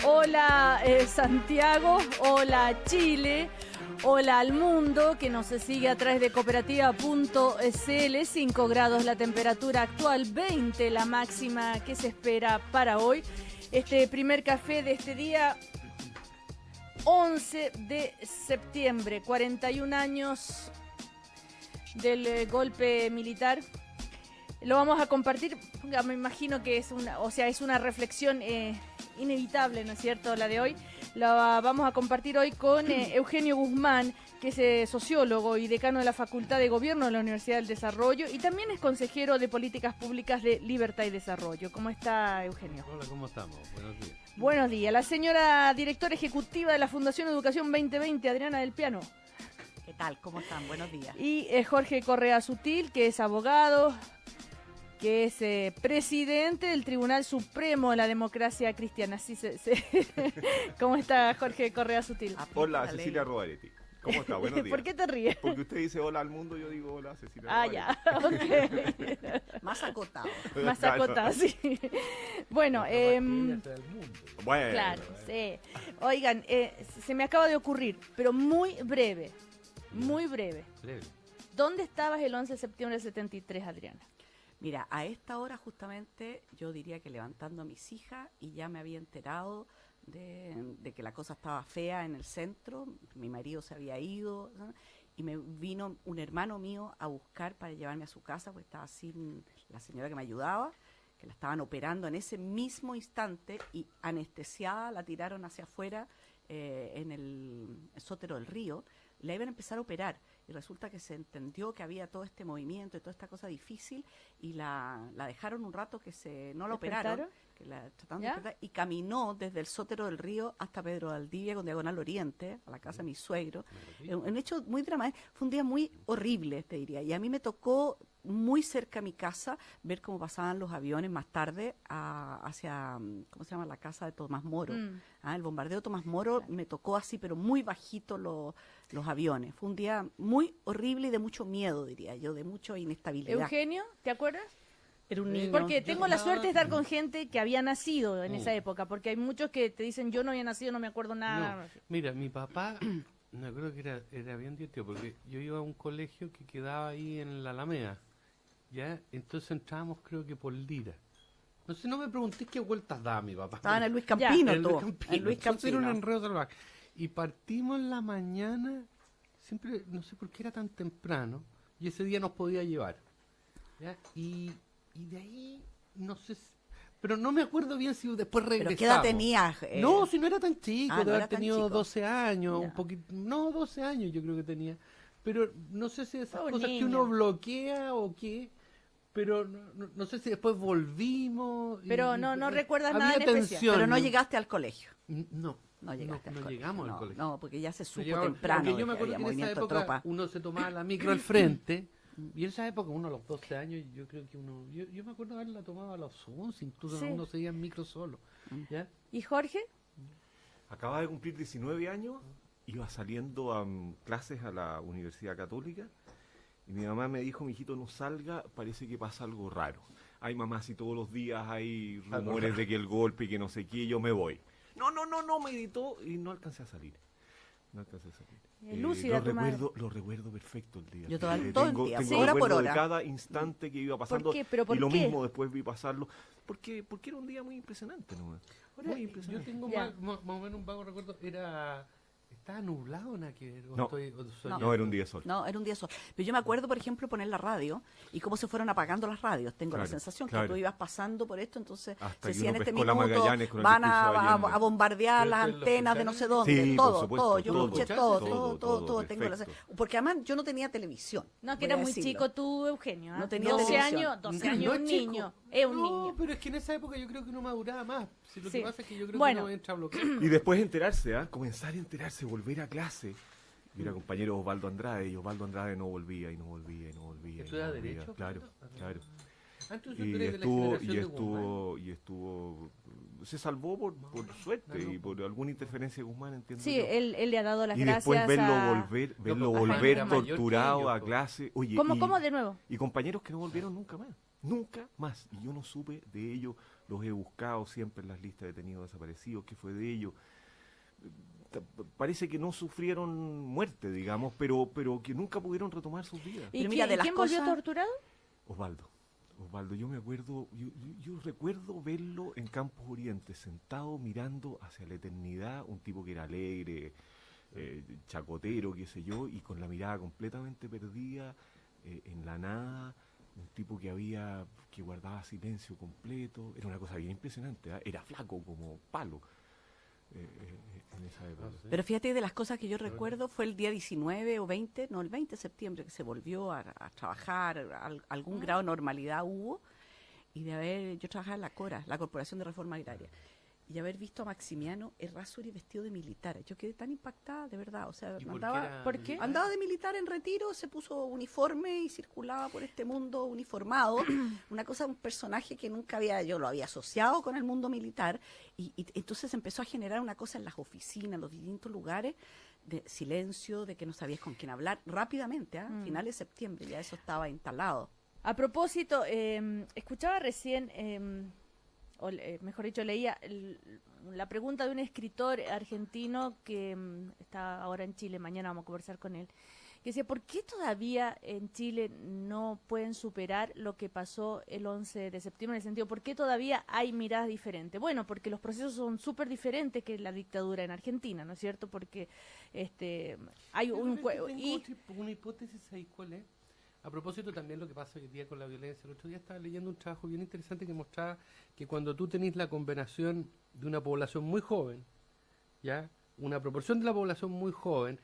Hola Santiago, hola Chile, hola al mundo que nos sigue a través de cooperativa.cl. 5 grados la temperatura actual, 20 la máxima que se espera para hoy. Este primer café de este día 11 de septiembre, 41 años del golpe militar. Lo vamos a compartir, me imagino que es una reflexión inevitable, ¿no es cierto?, la de hoy. La vamos a compartir hoy con Eugenio Guzmán, que es sociólogo y decano de la Facultad de Gobierno de la Universidad del Desarrollo y también es consejero de Políticas Públicas de Libertad y Desarrollo. ¿Cómo está, Eugenio? Hola, ¿cómo estamos? Buenos días. Buenos días. La señora directora ejecutiva de la Fundación Educación 2020, Adriana del Piano. ¿Qué tal? ¿Cómo están? Buenos días. Y Jorge Correa Sutil, que es abogado, que es presidente del Tribunal Supremo de la Democracia Cristiana. ¿Cómo está Jorge Correa Sutil? Hola, Cecilia Rovaretti. ¿Cómo está? Buenos días. ¿Por qué te ríes? Porque usted dice hola al mundo, yo digo hola, Cecilia Ah, Rovaretti. ya, ok. Más acotado. Más acotado, sí. Bueno, Bueno. claro, sí. Oigan, se me acaba de ocurrir, pero muy breve, muy breve. ¿Dónde estabas el 11 de septiembre del 73, Adriana? Mira, a esta hora justamente yo diría que levantando a mis hijas y ya me había enterado de que la cosa estaba fea en el centro, mi marido se había ido, ¿no? Y me vino un hermano mío a buscar para llevarme a su casa porque estaba sin la señora que me ayudaba, que la estaban operando en ese mismo instante y anestesiada la tiraron hacia afuera en el Sótero del Río. La iban a empezar a operar y resulta que se entendió que había todo este movimiento y toda esta cosa difícil y la dejaron un rato que no la operaron, que la trataron de despertar, y caminó desde el Sótero del Río hasta Pedro de Valdivia con diagonal oriente a la casa de mi suegro. Un hecho muy dramático, fue un día muy horrible, te diría, y a mí me tocó muy cerca a mi casa ver cómo pasaban los aviones más tarde hacia, ¿cómo se llama?, la casa de Tomás Moro. El bombardeo de Tomás Moro me tocó así, pero muy bajito los aviones. Fue un día muy horrible y de mucho miedo, diría yo, de mucha inestabilidad. Eugenio, ¿te acuerdas? Era un niño. Porque tengo la suerte de estar con gente que había nacido en esa época, porque hay muchos que te dicen, yo no había nacido, no me acuerdo nada. No, mira, mi papá, me acuerdo que era bien divertido, porque yo iba a un colegio que quedaba ahí en la Alameda, ¿ya? Entonces entrábamos creo que por Lira. No sé, no me pregunté qué vueltas daba mi papá. Estaba en el Luis Campino, En tú. el Luis Campino. Era un enredo salvaje. Y partimos en la mañana, siempre, no sé por qué era tan temprano, y ese día nos podía llevar, ¿ya? Y de ahí, no sé, pero no me acuerdo bien si después regresamos. ¿Pero qué edad tenías? No, si no era tan chico, de no haber era tan tenido chico. 12 años, Ya. un poquito, no, 12 años yo creo que tenía, pero no sé si esas Un cosas que niño. uno bloquea o qué, pero no sé si después volvimos. Pero no recuerdas nada había en especial. tensión. Pero no llegaste al colegio. No. No llegaste al no colegio. llegamos no, al colegio. No, porque ya se supo Llegamos- temprano porque yo me que acuerdo había que en esa movimiento de época tropa. uno se tomaba la micro al frente, y en esa época uno a los 12 años, yo creo que yo me acuerdo haberla tomado a los 11, incluso Sí. uno se iba en micro solo, ¿ya? ¿Y Jorge? Acaba de cumplir 19 años, iba saliendo a clases a la Universidad Católica y mi mamá me dijo, mijito, no salga, parece que pasa algo raro. Ay, mamá, si todos los días hay rumores de que el golpe y que no sé qué, yo me voy. No, me gritó y no alcancé a salir. Lúcida tu madre. Lo recuerdo perfecto el día. Yo todo el Tengo día, sí. hora por recuerdo hora. de cada instante que iba pasando. qué? ¿Pero por y lo qué? mismo después vi pasarlo. Porque era un día muy impresionante, ¿no? Ahora, Muy yo impresionante. tengo Ya. más o menos un vago recuerdo, estaba nublado, ¿no? No. No, era un día sol. No, era un día solo. Pero yo me acuerdo, por ejemplo, poner la radio y cómo se fueron apagando las radios. Tengo la Claro, sensación que claro. tú ibas pasando por esto, entonces Hasta se que decía en uno este pescó la minuto Magallanes con el van discurso de Allende. a bombardear Pero las ustedes lo antenas de no sé escucharon. dónde. Sí, por todo, supuesto, todo. Yo lo todo, escuché todo, todo. Tengo la perfecto. porque además yo no tenía televisión. No, que voy era a muy decirlo. chico tú, Eugenio. No tenía 12 televisión. años, 12 No, años, no un es chico. niño. Es un No, niño. pero es que en esa época yo creo que uno maduraba más. Si lo Sí. que pasa es que yo creo Bueno. que uno entra bloqueado. Y después enterarse, comenzar a enterarse, volver a clase. Y era compañero Osvaldo Andrade, y Osvaldo Andrade no volvía. ¿Estudia Derecho? Claro. Antes tú Y eres de la estuvo, generación de Guzmán. se salvó por suerte y por alguna interferencia de Guzmán, entiendo Sí, yo. él le ha dado las Y gracias después verlo a... volver Jaime era mayor que torturado ellos, a po. clase. Oye, ¿Cómo de nuevo? y compañeros que no volvieron nunca más. Nunca más. Y yo no supe de ellos, los he buscado siempre en las listas de detenidos desaparecidos, qué fue de ellos. Parece que no sufrieron muerte, digamos, pero que nunca pudieron retomar sus vidas. ¿Y mira, de las quién volvió cosas- torturado? Osvaldo, yo me acuerdo, yo recuerdo verlo en Campos Orientes, sentado mirando hacia la eternidad, un tipo que era alegre, chacotero, qué sé yo, y con la mirada completamente perdida en la nada, un tipo que guardaba silencio completo, era una cosa bien impresionante, ¿eh? Era flaco como palo en esa época. Pero fíjate, de las cosas que yo recuerdo fue el día 19 o 20, no, el 20 de septiembre, que se volvió a trabajar, algún grado de normalidad hubo, y yo trabajaba en la CORA, la Corporación de Reforma Agraria, y haber visto a Maximiano Errázuriz vestido de militar. Yo quedé tan impactada, de verdad, o sea, ¿Y por andaba, qué era ¿por qué? andaba de militar en retiro, se puso uniforme y circulaba por este mundo uniformado, una cosa, un personaje que yo lo había asociado con el mundo militar, y entonces empezó a generar una cosa en las oficinas, en los distintos lugares, de silencio, de que no sabías con quién hablar, rápidamente, finales de septiembre, ya eso estaba instalado. A propósito, escuchaba recién, mejor dicho, leía la pregunta de un escritor argentino que está ahora en Chile, mañana vamos a conversar con él, que decía, ¿por qué todavía en Chile no pueden superar lo que pasó el 11 de septiembre? En el sentido, ¿por qué todavía hay miradas diferentes? Bueno, porque los procesos son súper diferentes que la dictadura en Argentina, ¿no es cierto? Porque hay un... Tengo una hipótesis ahí, ¿cuál es? A propósito también lo que pasa hoy día con la violencia. El otro día estaba leyendo un trabajo bien interesante que mostraba que cuando tú tenés la combinación de una población muy joven, ya una proporción de la población muy joven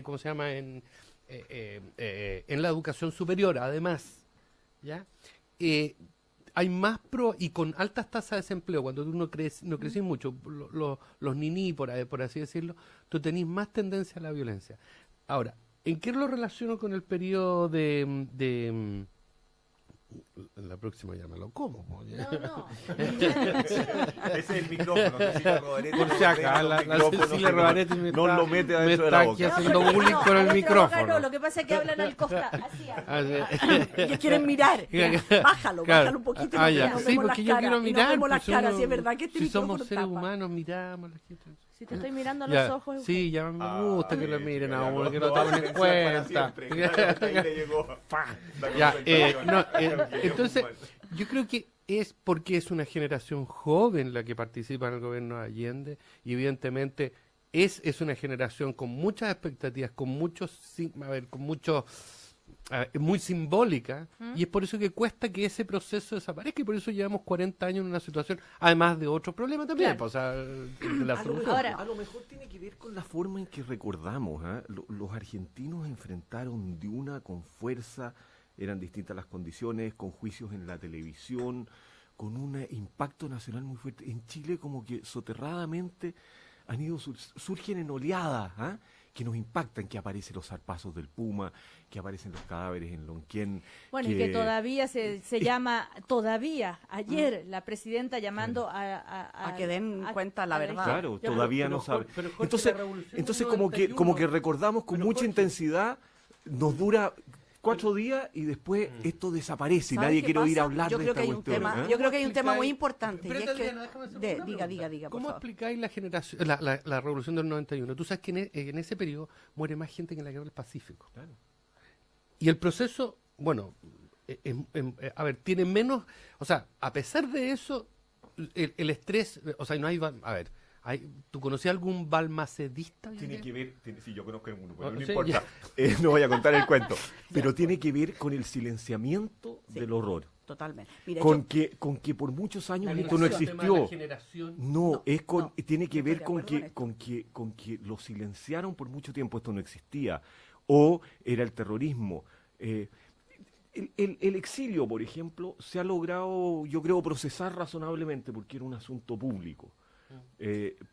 ¿cómo se llama? En la educación superior, además, ya hay más y con altas tasas de desempleo, cuando tú no creces mucho, los niní, por así decirlo, tú tenés más tendencia a la violencia. Ahora, ¿en qué lo relaciono con el periodo de la próxima ya me lo como? No. Ese es el micrófono, Cecilia Robaretti. Por si acá, la Cecilia Robaretti no lo mete adentro de la está boca. aquí haciendo bullying con el micrófono. No, lo que pasa es que hablan al costado. Así Que quieren mirar. Bájalo un poquito. Ya. Nos Sí, vemos porque las yo caras, quiero y nos mirar. vemos las pues, caras, sí, es verdad que este si somos micrófono seres tapa. humanos, miramos a la gente. Si te estoy mirando a Ya, los ojos... sí, ya me gusta que lo bien, miren ya, a uno, no, que no lo va a tomen en silenciar para cuenta. siempre. Claro, ahí le llegó la Ya, concentración. entonces, yo creo que es porque es una generación joven la que participa en el gobierno de Allende, y evidentemente es una generación con muchas expectativas, muy simbólica, y es por eso que cuesta que ese proceso desaparezca, y por eso llevamos 40 años en una situación, además de otros problemas también, Claro. o sea, de la solución. Ahora- A lo mejor tiene que ver con la forma en que recordamos. Los argentinos enfrentaron de una con fuerza, eran distintas las condiciones, con juicios en la televisión, con un impacto nacional muy fuerte. En Chile como que soterradamente surgen en oleadas, que nos impactan, que aparecen los zarpazos del Puma, que aparecen los cadáveres en Lonquén. Bueno, y que todavía se llama, ayer la presidenta llamando a que den cuenta la verdad. Claro, Yo- todavía pero no sabe. Jorge, la Entonces, revolución entonces del como que 91, recordamos con pero mucha Jorge- intensidad, nos dura 4 días y después esto desaparece y ¿Sabes nadie qué quiere oír pasa? hablar Yo de creo esta que hay un cuestión. tema, ¿eh? yo creo que hay un tema explicáis- muy importante, y es Espérate, que Diana, déjame hacer una diga, pregunta. por ¿Cómo favor. explicáis la generación, la revolución del 91? Tú sabes que en ese periodo muere más gente que en la guerra del Pacífico. Claro. Y el proceso, bueno, a ver, tiene menos, o sea, a pesar de eso, el estrés, o sea, no hay, a ver, ¿tú conocías algún balmacedista? Tiene que ver, sí, yo conozco el mundo, pero no Sí, importa, no voy a contar el cuento, pero tiene que ver con el silenciamiento Sí. del horror, Totalmente. Mira, con que por muchos años La esto no generación, existió. No, tiene que yo ver estoy de acuerdo con que lo silenciaron por mucho tiempo, esto no existía, o era el terrorismo. El exilio, por ejemplo, se ha logrado, yo creo, procesar razonablemente porque era un asunto público,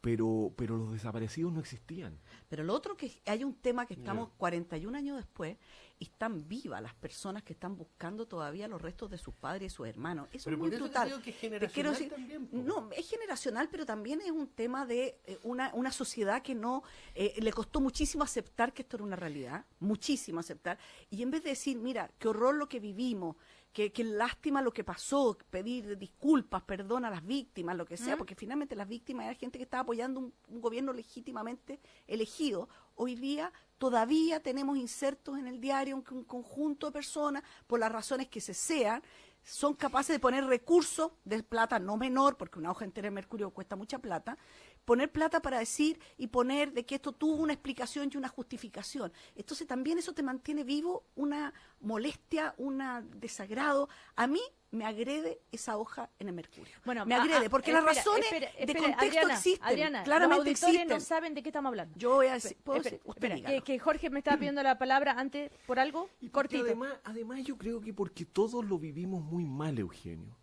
pero los desaparecidos no existían. Pero lo otro que hay un tema que estamos 41 años después y están vivas las personas que están buscando todavía los restos de sus padres y sus hermanos. Eso Pero es muy por eso te brutal. digo que es Te quiero generacional decir, también, po. no, es generacional, pero también es un tema de una sociedad que no le costó muchísimo aceptar que esto era una realidad, muchísimo aceptar, y en vez de decir, mira, qué horror lo que vivimos, qué lástima lo que pasó, pedir disculpas, perdón a las víctimas, lo que sea, porque finalmente las víctimas eran gente que estaba apoyando un gobierno legítimamente elegido. Hoy día todavía tenemos insertos en el diario en que un conjunto de personas, por las razones que sean, son capaces de poner recursos de plata no menor, porque una hoja entera de mercurio cuesta mucha plata, poner plata para decir y poner de que esto tuvo una explicación y una justificación. Entonces también eso te mantiene vivo una molestia, un desagrado. A mí me agrede esa hoja en el mercurio. Bueno, me agrede, porque las razones de contexto Adriana, existen, Adriana, claramente los auditores existen. no saben de qué estamos hablando. Yo voy a decir, Espera, que Jorge me estaba pidiendo la palabra antes por algo Y porque cortito. además yo creo que porque todos lo vivimos muy mal, Eugenio.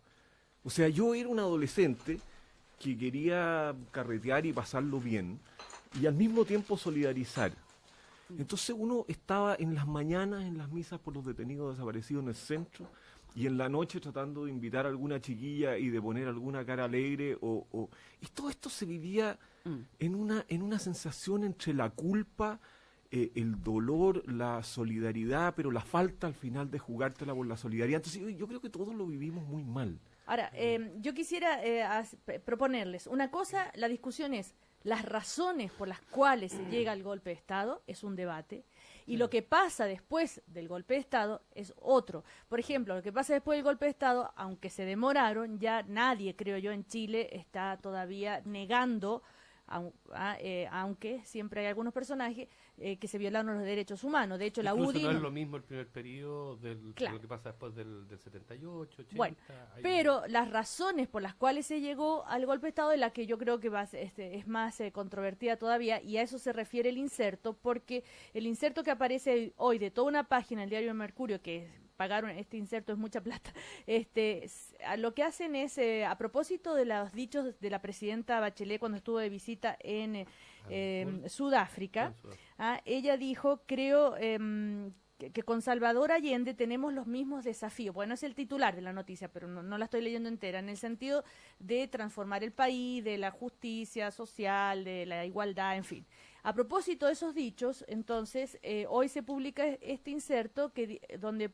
O sea, yo era un adolescente que quería carretear y pasarlo bien y al mismo tiempo solidarizar. Entonces uno estaba en las mañanas en las misas por los detenidos desaparecidos en el centro y en la noche tratando de invitar a alguna chiquilla y de poner alguna cara alegre y todo esto se vivía en una sensación entre la culpa, el dolor, la solidaridad, pero la falta al final de jugártela por la solidaridad. Entonces yo creo que todos lo vivimos muy mal. Ahora, yo quisiera proponerles una cosa, la discusión es las razones por las cuales se llega al golpe de Estado, es un debate, y lo que pasa después del golpe de Estado es otro. Por ejemplo, lo que pasa después del golpe de Estado, aunque se demoraron, ya nadie, creo yo, en Chile está todavía negando, aunque siempre hay algunos personajes que se violaron los derechos humanos. De hecho, la Incluso UDI... no es lo mismo el primer periodo de lo que pasa después del 78, 80. Bueno, pero las razones por las cuales se llegó al golpe de Estado es la que yo creo que es más controvertida todavía, y a eso se refiere el inserto, porque el inserto que aparece hoy de toda una página del diario Mercurio, que pagaron este inserto, es mucha plata, lo que hacen es, a propósito de los dichos de la presidenta Bachelet cuando estuvo de visita en Sudáfrica, ella dijo, creo que con Salvador Allende tenemos los mismos desafíos. Bueno, es el titular de la noticia, pero no la estoy leyendo entera, en el sentido de transformar el país, de la justicia social, de la igualdad, en fin. A propósito de esos dichos, entonces, hoy se publica este inserto donde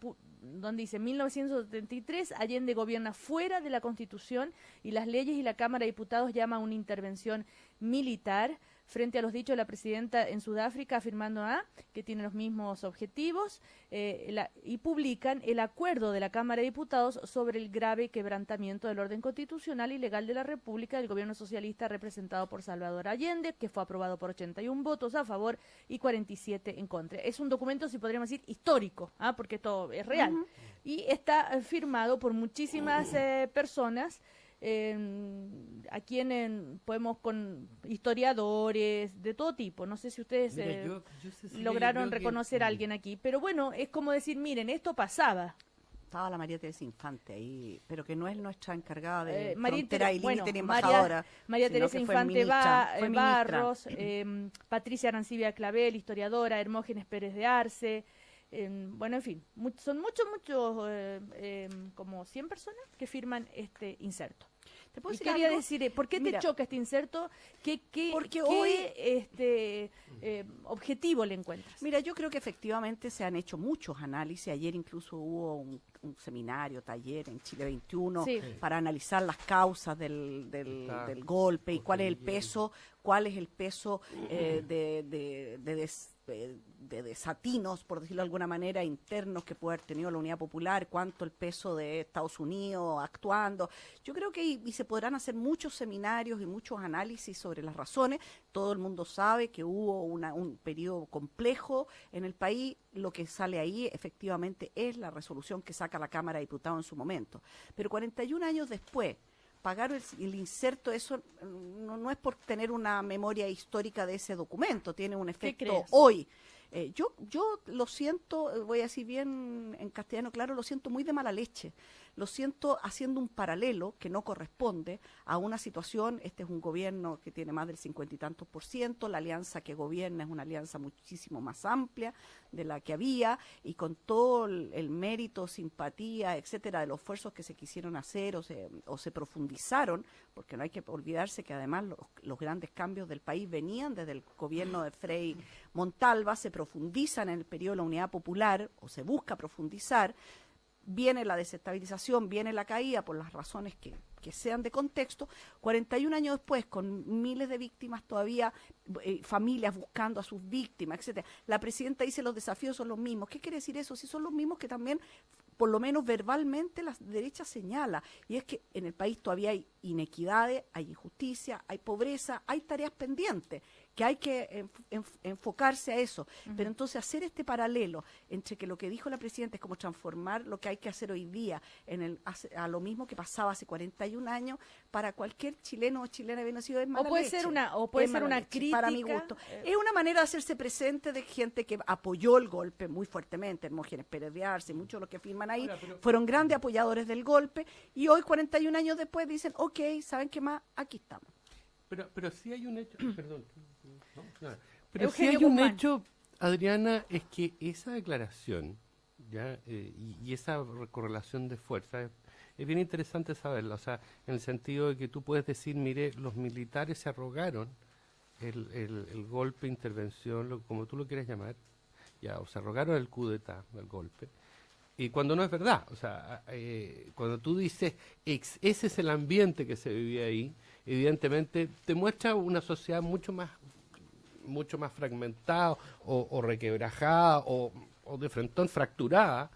dice, 1973, Allende gobierna fuera de la Constitución y las leyes, y la Cámara de Diputados llama a una intervención militar frente a los dichos de la presidenta en Sudáfrica, afirmando que tiene los mismos objetivos, y publican el acuerdo de la Cámara de Diputados sobre el grave quebrantamiento del orden constitucional y legal de la República del gobierno socialista representado por Salvador Allende, que fue aprobado por 81 votos a favor y 47 en contra. Es un documento, si podríamos decir, histórico, porque esto es real, y está firmado por muchísimas personas, a quienes podemos, con historiadores de todo tipo. No sé si ustedes lograron reconocer a alguien aquí, pero bueno, es como decir, miren, esto pasaba. Estaba la María Teresa Infante ahí, pero que no es nuestra encargada de María frontera y límite ni embajadora. María Teresa Infante fue Barros, Patricia Arancibia Clavel, historiadora, Hermógenes Pérez de Arce, bueno, en fin, son muchos, como 100 personas que firman este inserto. ¿Te puedo Y decir quería algo? decir, ¿por qué te choca este inserto? Porque ¿Qué objetivo le encuentras? Mira, yo creo que efectivamente se han hecho muchos análisis. Ayer incluso hubo un seminario, taller en Chile 21 para analizar las causas del golpe y cuál es el peso de desatinos, por decirlo de alguna manera, internos que puede haber tenido la Unidad Popular, cuánto el peso de Estados Unidos actuando. Yo creo que y se podrán hacer muchos seminarios y muchos análisis sobre las razones. Todo el mundo sabe que hubo un periodo complejo en el país. Lo que sale ahí efectivamente es la resolución que saca la Cámara de Diputados en su momento. Pero 41 años después, pagar el inserto, eso no es por tener una memoria histórica de ese documento, tiene un efecto hoy. Yo lo siento, voy a decir bien en castellano claro, lo siento muy de mala leche. lo siento haciendo un paralelo que no corresponde a una situación. Este es un gobierno que tiene más del 50 y tantos %, la alianza que gobierna es una alianza muchísimo más amplia de la que había, y con todo el mérito, simpatía, etcétera, de los esfuerzos que se quisieron hacer o se profundizaron, porque no hay que olvidarse que además los grandes cambios del país venían desde el gobierno de Frei Montalva, se profundizan en el periodo de la Unidad Popular, o se busca profundizar, viene la desestabilización, viene la caída por las razones que sean de contexto. 41 años después, con miles de víctimas todavía, familias buscando a sus víctimas, etcétera. La presidenta dice los desafíos son los mismos. ¿Qué quiere decir eso? Si son los mismos que también, por lo menos verbalmente, la derecha señala. Y es que en el país todavía hay inequidades, hay injusticia, hay pobreza, hay tareas pendientes, que hay que enfocarse a eso. Pero entonces hacer este paralelo entre que lo que dijo la presidenta es como transformar lo que hay que hacer hoy día a lo mismo que pasaba hace 41 años, para cualquier chileno o chilena bien nacido es mala puede leche. ser una crítica, para mi gusto. Es una manera de hacerse presente de gente que apoyó el golpe muy fuertemente. Hermógenes Pérez de Arce, muchos de los que firman ahí fueron grandes apoyadores del golpe, y hoy, 41 años después, dicen, ok, ¿saben qué más? Aquí estamos. Pero sí hay un hecho, perdón, no, pero sí Eugenio hay un Guzmán. hecho, Adriana, es que esa declaración, ya y esa correlación de fuerza es bien interesante saberla, o sea, en el sentido de que tú puedes decir, mire, los militares se arrogaron el golpe, intervención, como tú lo quieras llamar, ya, o se arrogaron el coup d'état, el golpe, y cuando no es verdad, o sea, cuando tú dices, ese es el ambiente que se vivía ahí, evidentemente te muestra una sociedad mucho más fragmentada o requebrajada o de frentón fracturada,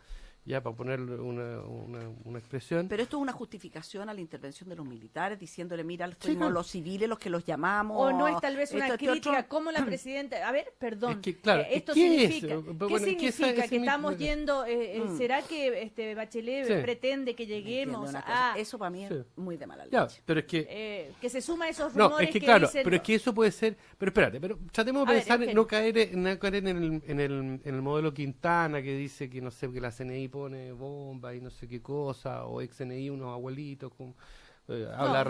ya para ponerle una expresión. Pero esto es una justificación a la intervención de los militares, diciéndole, mira, Sí, fuimos claro. los civiles los que los llamamos. O no es tal vez una esto, crítica, otro. como la presidenta... A ver, perdón, Es que, claro, esto ¿qué es? significa... Bueno, ¿Qué es que significa? ese Que estamos mismo- yendo... ¿Será que Bachelet Sí. pretende que Entiendo lleguemos una cosa, a... eso para mí es Sí. muy de mala leche. Ya, pero es que... que se suma a esos No, rumores es que claro, dicen... pero es que eso puede ser... Pero espérate, pero tratemos de A ver, pensar, Eugenio. no caer en el modelo Quintana, que dice que, no sé, que la CNI pone bomba y no sé qué cosa, o ex CNI, unos abuelitos con... habla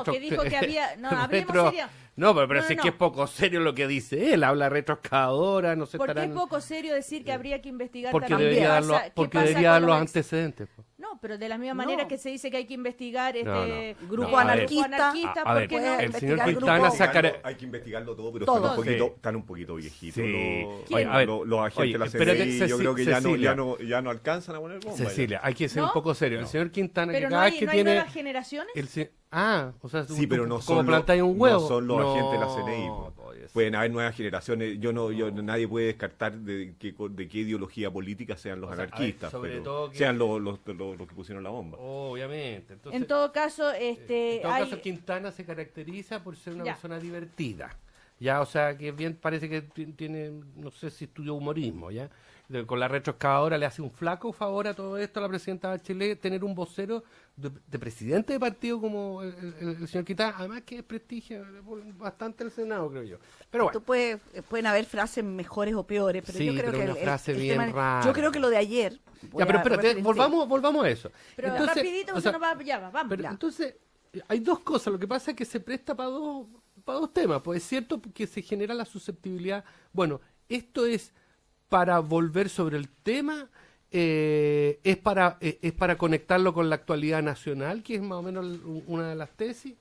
que dijo que había... No, hablemos retro- serio. No, pero No, sí no. que es poco serio lo que dice él, habla retroexcavadora, no sé, ¿Por qué es estarán... poco serio decir que habría que investigar Porque también debería qué dar pasa- los, qué porque pasa debería con dar los ex- antecedentes. Pues. No, pero de la misma No. manera que se dice que hay que investigar Grupo No, a ver. anarquista. A ver, ¿por qué no? el señor investigar Quintana grupos. saca... Hay que investigarlo todo, pero Todo. están un poquito viejitos. Sí. Los, Oye, a ver, los agentes oye, de la espérate, CNI, yo creo que Cecilia. ya no alcanzan a poner bomba. Cecilia, hay que ser ¿No? un poco serio. El No. señor Quintana, Pero que no cada vez hay, que no hay tiene... nuevas generaciones. O sea, Sí, pero no como son, plantáis un huevo. no son los No, agentes de la CNI. po. pues, Pueden haber nuevas generaciones. Nadie puede descartar de qué ideología política sean los O sea, a ver, anarquistas, sobre pero todo que- sean los que pusieron la bomba. Obviamente. Entonces, En todo caso, en todo hay... caso, Quintana se caracteriza por ser una Ya. persona divertida. Ya, o sea, que bien parece que tiene, no sé si estudió humorismo, ¿ya? Con la retroexcavadora le hace un flaco favor a todo esto a la presidenta Bachelet, tener un vocero de presidente de partido como el señor Quintana, además que prestigia bastante el Senado, creo yo. Pero bueno, Pueden haber frases mejores o peores, pero Sí, yo creo pero que una frase bien tema- rara. yo creo que lo de ayer. voy ya, pero a espérate, referenciar- volvamos a eso. Pero Entonces, rapidito, o porque sea, no va, ya va, vamos. Pero ya. entonces, hay dos cosas. Lo que pasa es que se presta para dos temas. Pues es cierto que se genera la susceptibilidad. Bueno, esto es para volver sobre el tema, es para conectarlo con la actualidad nacional, que es más o menos una de las tesis.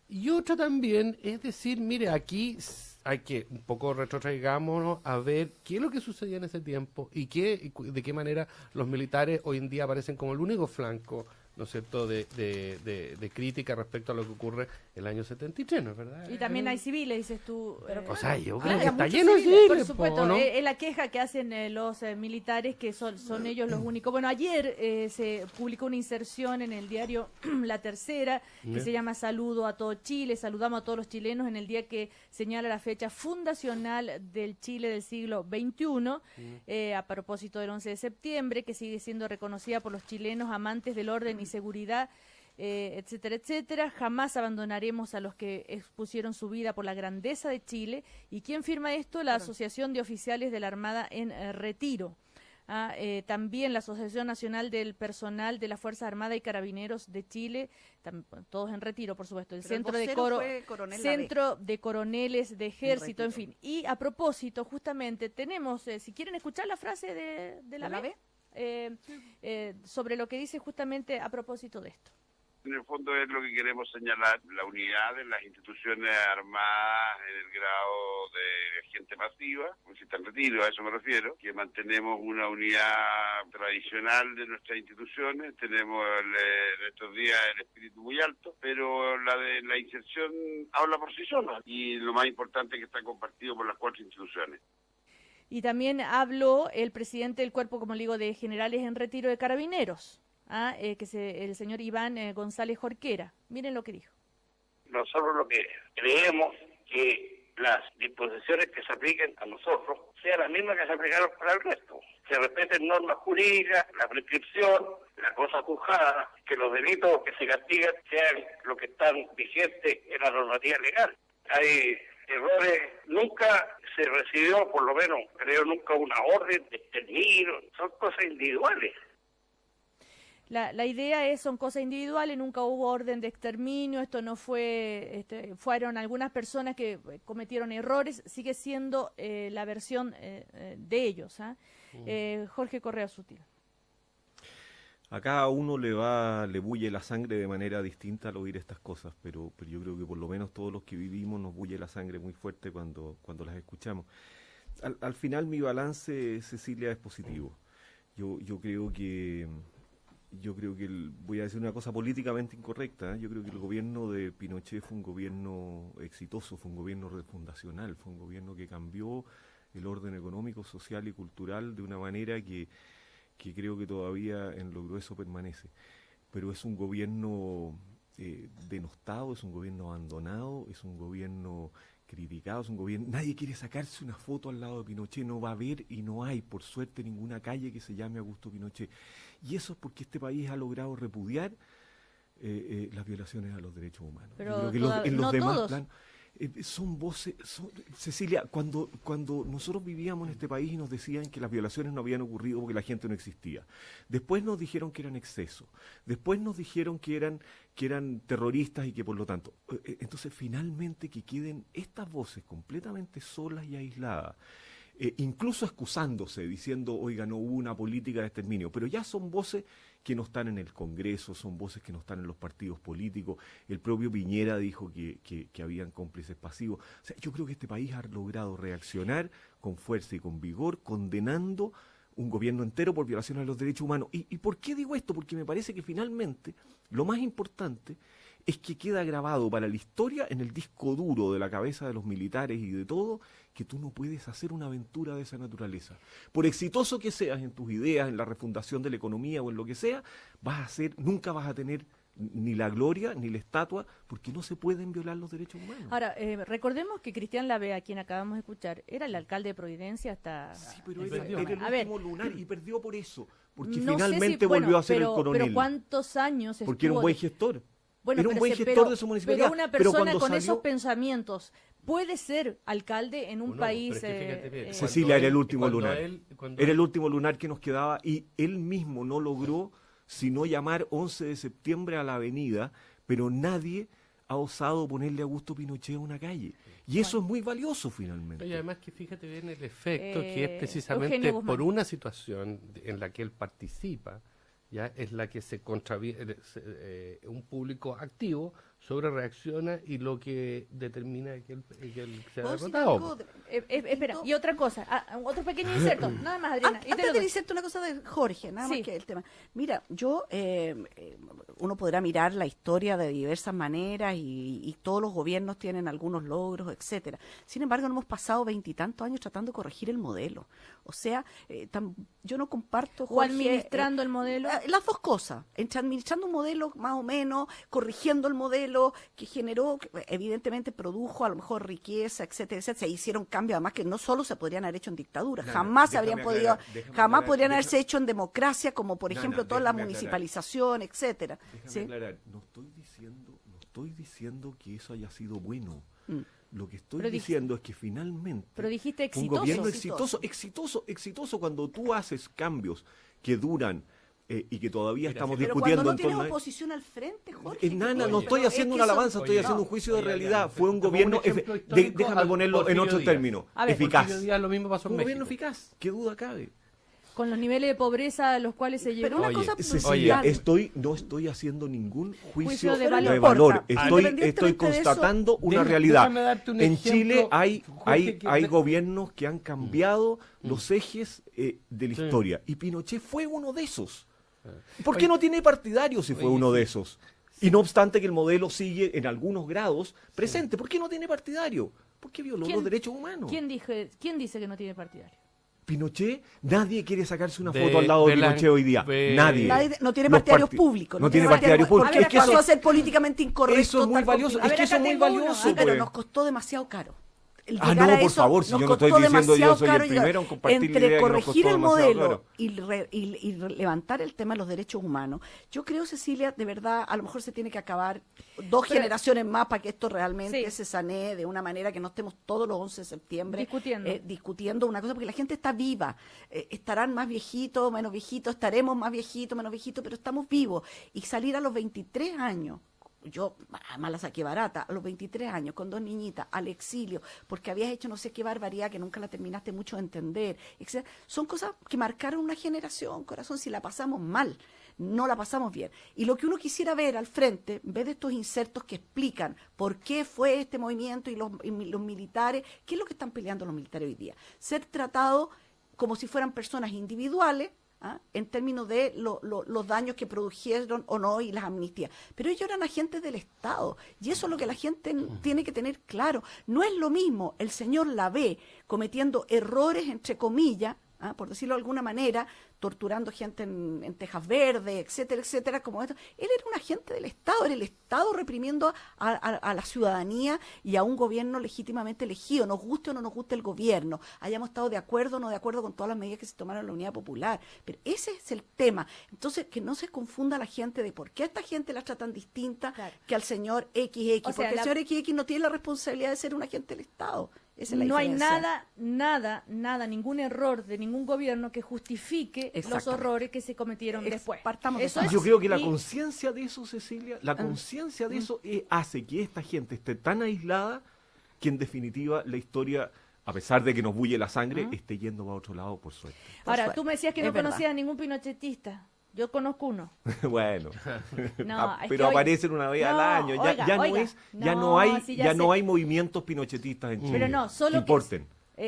Y otra también es decir, mire, aquí hay que un poco retrotraigámonos a ver qué es lo que sucedía en ese tiempo y de qué manera los militares hoy en día aparecen como el único flanco, ¿no es cierto?, de crítica respecto a lo que ocurre el año 73, ¿no es verdad? Y también hay civiles, dices tú. O sea, yo Ah, creo que hay está muchos lleno de civiles, civiles, por supuesto, ¿no? es la queja que hacen los militares, que son ellos los únicos. Bueno, ayer se publicó una inserción en el diario La Tercera, que Bien. se llama Saludo a todo Chile, saludamos a todos los chilenos en el día que señala la fecha fundacional del Chile del siglo XXI, a propósito del 11 de septiembre, que sigue siendo reconocida por los chilenos amantes del orden y seguridad, etcétera, etcétera. Jamás abandonaremos a los que expusieron su vida por la grandeza de Chile. ¿Y quién firma esto? La Asociación de Oficiales de la Armada en Retiro. También la Asociación Nacional del Personal de las Fuerzas Armadas y Carabineros de Chile, todos en retiro, por supuesto, el Centro de Coroneles de Ejército, en fin. Y a propósito, justamente, tenemos, si quieren escuchar la frase de la B, sobre lo que dice justamente a propósito de esto. En el fondo es lo que queremos señalar, la unidad de las instituciones armadas en el grado de gente pasiva, como si está en retiro, a eso me refiero, que mantenemos una unidad tradicional de nuestras instituciones, tenemos en estos días el espíritu muy alto, pero la de la inserción habla por sí sola, y lo más importante es que está compartido por las 4 instituciones. Y también habló el presidente del Cuerpo, como le digo, de Generales en Retiro de Carabineros, el señor Iván González Jorquera. Miren lo que dijo. Nosotros lo que creemos que las disposiciones que se apliquen a nosotros sean las mismas que se aplicaron para el resto. Se respeten normas jurídicas, la prescripción, la cosa juzgada, que los delitos que se castigan sean lo que están vigentes en la normativa legal. Hay errores, nunca se recibió, por lo menos creo nunca, una orden de exterminio, son cosas individuales. La idea son cosas individuales, nunca hubo orden de exterminio, esto no fue, fueron algunas personas que cometieron errores, sigue siendo la versión de ellos. Jorge Correa Sutil. A cada uno le bulle la sangre de manera distinta al oír estas cosas, pero yo creo que por lo menos todos los que vivimos nos bulle la sangre muy fuerte cuando las escuchamos. Al final mi balance, Cecilia, es positivo. Yo creo que voy a decir una cosa políticamente incorrecta, yo creo que el gobierno de Pinochet fue un gobierno exitoso, fue un gobierno refundacional, fue un gobierno que cambió el orden económico, social y cultural de una manera que creo que todavía en lo grueso permanece. Pero es un gobierno denostado, es un gobierno abandonado, es un gobierno criticado, es un gobierno... Nadie quiere sacarse una foto al lado de Pinochet, no va a haber y no hay, por suerte, ninguna calle que se llame Augusto Pinochet. Y eso es porque este país ha logrado repudiar las violaciones a los derechos humanos. Pero yo creo que en los no demás todos. planos... son voces, Cecilia, cuando nosotros vivíamos en este país y nos decían que las violaciones no habían ocurrido porque la gente no existía, después nos dijeron que eran excesos, después nos dijeron que eran terroristas y que por lo tanto, entonces finalmente que queden estas voces completamente solas y aisladas, incluso excusándose, diciendo, oiga, no hubo una política de exterminio, pero ya son voces que no están en el Congreso, son voces que no están en los partidos políticos. El propio Piñera dijo que habían cómplices pasivos. O sea, yo creo que este país ha logrado reaccionar con fuerza y con vigor, condenando un gobierno entero por violaciones a los derechos humanos. ¿Y por qué digo esto? Porque me parece que finalmente lo más importante es que queda grabado para la historia en el disco duro de la cabeza de los militares y de todo, que tú no puedes hacer una aventura de esa naturaleza. Por exitoso que seas en tus ideas, en la refundación de la economía o en lo que sea, nunca vas a tener ni la gloria ni la estatua, porque no se pueden violar los derechos humanos. Ahora, recordemos que Cristian Lavea, a quien acabamos de escuchar, era el alcalde de Providencia hasta... Sí, pero era el último lunar y perdió por eso, porque no finalmente volvió a ser el coronel. Pero ¿cuántos años estuvo? Porque era un buen gestor. Bueno, era un buen gestor de su municipalidad. Pero una persona con esos pensamientos puede ser alcalde en un país... Cecilia, era el último lunar. Era el último lunar que nos quedaba y él mismo no logró sino llamar 11 de septiembre a la avenida, pero nadie ha osado ponerle a Augusto Pinochet a una calle. Y eso es muy valioso finalmente. Y además que fíjate bien el efecto que es precisamente por una situación en la que él participa, ya es la que se contraviene, un público activo sobre reacciona y lo que determina que él sea derrotado. Espera, y otra cosa, otro pequeño inserto, nada más, Adriana. Antes de inserto una cosa de Jorge, nada más que el tema. Mira, uno podrá mirar la historia de diversas maneras y todos los gobiernos tienen algunos logros, etcétera. Sin embargo, no hemos pasado 20 y tantos años tratando de corregir el modelo. O sea, yo no comparto, Jorge, o administrando el modelo. Las dos cosas, entre administrando un modelo más o menos, corrigiendo el modelo que generó, evidentemente produjo a lo mejor riqueza, etcétera, etcétera. Se hicieron cambios además que no solo se podrían haber hecho en dictadura, jamás podrían haberse hecho en democracia, como por ejemplo toda la municipalización, etcétera. Déjame aclarar, no estoy estoy diciendo que eso haya sido bueno. Mm. Lo que estoy diciendo es que finalmente Pero dijiste un exitoso. gobierno exitoso cuando tú haces cambios que duran y que todavía estamos Pero discutiendo cuando no en tienes torno a... oposición al frente, Jorge. Nana, no Oye, estoy pero haciendo es una que alabanza, son- estoy Oye, haciendo no. un juicio de Oye, realidad. Alejandro, Fue un te pongo un gobierno, ejemplo histórico déjame al ponerlo en Porfirio otro Díaz. término, A ver, eficaz. Porfirio Díaz lo mismo pasó en Un gobierno México. eficaz, qué duda cabe. Con los niveles de pobreza a los cuales se llegó. Pero una Oye, cosa Cecilia, brutal. no estoy haciendo ningún Juicio juicio de de valor. valor. No importa. Estoy Independientemente de eso, constatando una déjame realidad. darte un En ejemplo, Chile hay Jorge, que- hay gobiernos que han cambiado los ejes de la Sí. historia. Y Pinochet fue uno de esos. ¿Por Oye, qué no tiene partidario si fue oye, uno sí. de esos? Y no obstante que el modelo sigue en algunos grados presente. ¿Por qué no tiene partidario? Porque violó ¿Quién- los derechos humanos. ¿Quién dice que no tiene partidario? Pinochet, nadie quiere sacarse una De- foto al lado de de la- Pinochet hoy día. de- Nadie. No tiene Los partidarios parti- públicos. No tiene partidarios públicos. A ver, Es que pasó eso- a ser políticamente incorrecto. Eso es muy tal valioso. conflicto. Es que A eso ver, es acá muy tengo uno. valioso. Sí, pero pues. nos costó demasiado caro. El Ah, llegar no, a por eso favor, si nos yo no estoy costó diciendo yo demasiado soy el caro llegar. primero en compartir la Entre idea que nos corregir costó el demasiado modelo caro. y levantar el tema de los derechos humanos, yo creo, Cecilia, de verdad, a lo mejor se tiene que acabar dos Pero- generaciones más para que esto realmente Sí. se sanee de una manera que no estemos todos los 11 de septiembre Discutiendo. una cosa, porque la gente está viva. Estarán más viejitos, menos viejitos, estaremos más viejitos, menos viejitos, pero estamos vivos. Y salir a los 23 años, yo además la saqué barata, a los 23 años, con 2 niñitas, al exilio, porque habías hecho no sé qué barbaridad que nunca la terminaste mucho de entender, etc. Son cosas que marcaron una generación, corazón, si la pasamos mal, no la pasamos bien. Y lo que uno quisiera ver al frente, en vez de estos insertos que explican por qué fue este movimiento y los militares, ¿qué es lo que están peleando los militares hoy día? Ser tratados como si fueran personas individuales, en términos de los daños que produjeron o no y las amnistías. Pero ellos eran agentes del Estado y eso es lo que la gente tiene que tener claro. No es lo mismo el señor Lavé cometiendo errores, entre comillas, por decirlo de alguna manera, torturando gente en Tejas Verdes, etcétera, etcétera, como esto. Él era un agente del Estado, era el Estado reprimiendo a la ciudadanía y a un gobierno legítimamente elegido, nos guste o no nos guste el gobierno, hayamos estado de acuerdo o no de acuerdo con todas las medidas que se tomaron en la Unidad Popular. Pero ese es el tema. Entonces, que no se confunda la gente de por qué a esta gente la tratan distinta Claro. que al señor XX, O sea, porque el señor XX no tiene la responsabilidad de ser un agente del Estado. Esa es la No hay diferencia. nada, ningún error de ningún gobierno que justifique los Exactamente. horrores que se cometieron después. Partamos de Eso esa es, Yo creo que la y- conciencia de eso, Cecilia, la conciencia de eso hace que esta gente esté tan aislada que en definitiva la historia, a pesar de que nos bulle la sangre, esté yendo para otro lado, por suerte. Ahora, suerte. tú me decías que no Es verdad. conocías a ningún pinochetista. Yo conozco uno. Bueno, No, es pero que hoy- aparecen una vez al No, año. Ya, oiga, ya no oiga. es, Sí, ya no sé. hay movimientos pinochetistas en Chile. Pero no, que solo importen.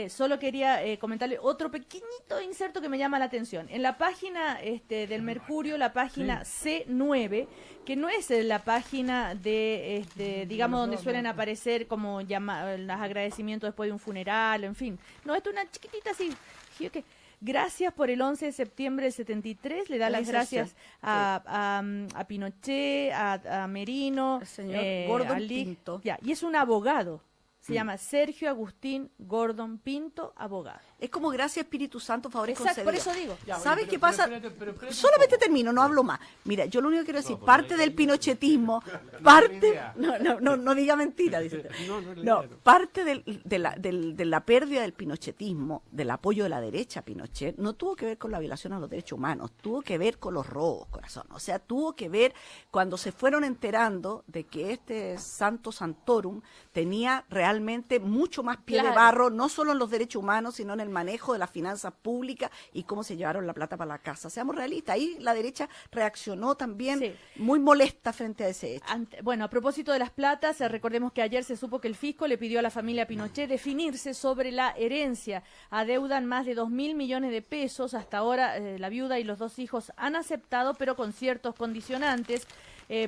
solo quería comentarle otro pequeñito inserto que me llama la atención. En la página del Mercurio, la página C9, que no es la página de, digamos, donde suelen aparecer como los agradecimientos después de un funeral, en fin. No, esto es una chiquitita así. Que gracias por el 11 de septiembre del 73, le da La las inserción, gracias a Pinochet, a Merino, El señor Gordon a Lig. Pinto. Ya, y es un abogado. Se llama Sergio Agustín Gordon Pinto, abogado. Es como gracias Espíritu Santo, favores Exacto, por concedidos. eso digo. Ya, oye, ¿Sabes pero- qué pasa? pero espérate un Solamente poco. termino, no hablo más. Mira, yo lo único que quiero decir, pues, parte no del diga- pinochetismo, no parte... es la idea. No diga mentira, dice. No es la No, idea, no. parte de la pérdida del pinochetismo, del apoyo de la derecha a Pinochet, no tuvo que ver con la violación a los derechos humanos, tuvo que ver con los robos, corazón. O sea, tuvo que ver cuando se fueron enterando de que este Santo Santorum tenía realmente mucho más pie de Claro. barro, no solo en los derechos humanos, sino en el manejo de las finanzas públicas y cómo se llevaron la plata para la casa. Seamos realistas, ahí la derecha reaccionó también Sí. muy molesta frente a ese hecho. Bueno, a propósito de las platas, recordemos que ayer se supo que el fisco le pidió a la familia Pinochet definirse sobre la herencia. Adeudan más de 2.000 millones de pesos. Hasta ahora la viuda y los 2 hijos han aceptado, pero con ciertos condicionantes,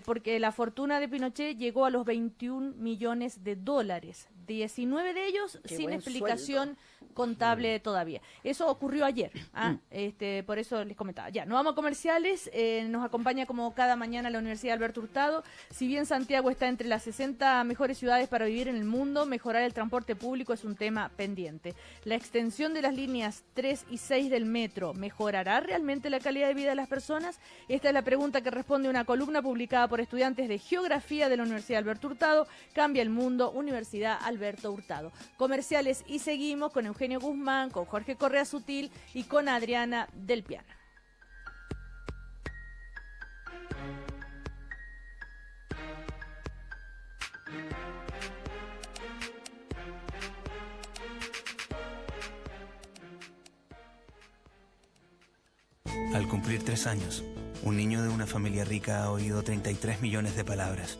porque la fortuna de Pinochet llegó a los 21 millones de dólares. 19 de ellos Qué sin buen explicación contable todavía. Eso ocurrió ayer. Por eso les comentaba. Ya, nos vamos a comerciales. Nos acompaña como cada mañana la Universidad Alberto Hurtado. Si bien Santiago está entre las 60 mejores ciudades para vivir en el mundo, mejorar el transporte público es un tema pendiente. La extensión de las líneas 3 y 6 del metro, ¿mejorará realmente la calidad de vida de las personas? Esta es la pregunta que responde una columna publicada publicada por estudiantes de Geografía de la Universidad Alberto Hurtado. Cambia el mundo, Universidad Alberto Hurtado. Comerciales y seguimos con Eugenio Guzmán, con Jorge Correa Sutil y con Adriana Del Piana. Al cumplir 3 años, un niño de una familia rica ha oído 33 millones de palabras.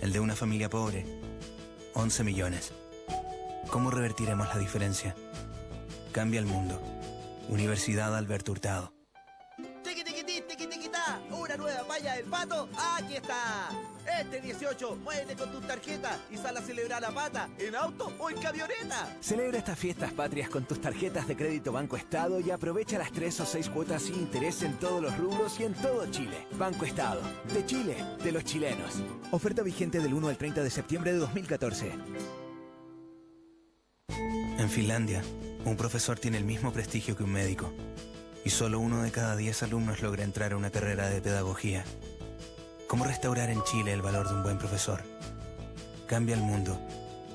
El de una familia pobre, 11 millones. ¿Cómo revertiremos la diferencia? Cambia el mundo. Universidad Alberto Hurtado. ¡Tiqui-tiqui-ti-tiqui-tiqui-ta! ¡Una nueva palla del pato! ¡Aquí está! Este 18, muévete con tus tarjetas y sal a celebrar la pata, en auto o en camioneta. Celebra estas fiestas patrias con tus tarjetas de crédito Banco Estado y aprovecha las 3 o 6 cuotas sin interés en todos los rubros y en todo Chile. Banco Estado, de Chile, de los chilenos. Oferta vigente del 1 al 30 de septiembre de 2014. En Finlandia, un profesor tiene el mismo prestigio que un médico. Y solo 1 de cada 10 alumnos logra entrar a una carrera de pedagogía. ¿Cómo restaurar en Chile el valor de un buen profesor? Cambia el mundo.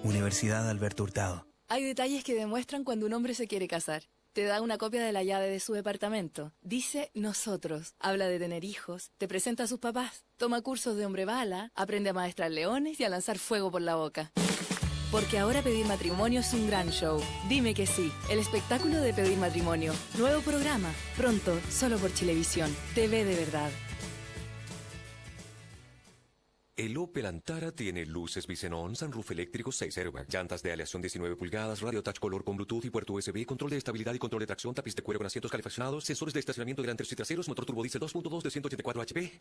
Universidad Alberto Hurtado. Hay detalles que demuestran cuando un hombre se quiere casar. Te da una copia de la llave de su departamento. Dice nosotros. Habla de tener hijos. Te presenta a sus papás. Toma cursos de hombre bala. Aprende a maestrar leones y a lanzar fuego por la boca. Porque ahora pedir matrimonio es un gran show. Dime que sí. El espectáculo de pedir matrimonio. Nuevo programa. Pronto, solo por Chilevisión. TV de verdad. El Opel Antara tiene luces bisenón, sunroof eléctrico 6 airbag, llantas de aleación 19 pulgadas, radio touch color con Bluetooth y puerto USB, control de estabilidad y control de tracción, tapiz de cuero con asientos calefaccionados, sensores de estacionamiento delanteros y traseros, motor turbo diésel 2.2 de 184 HP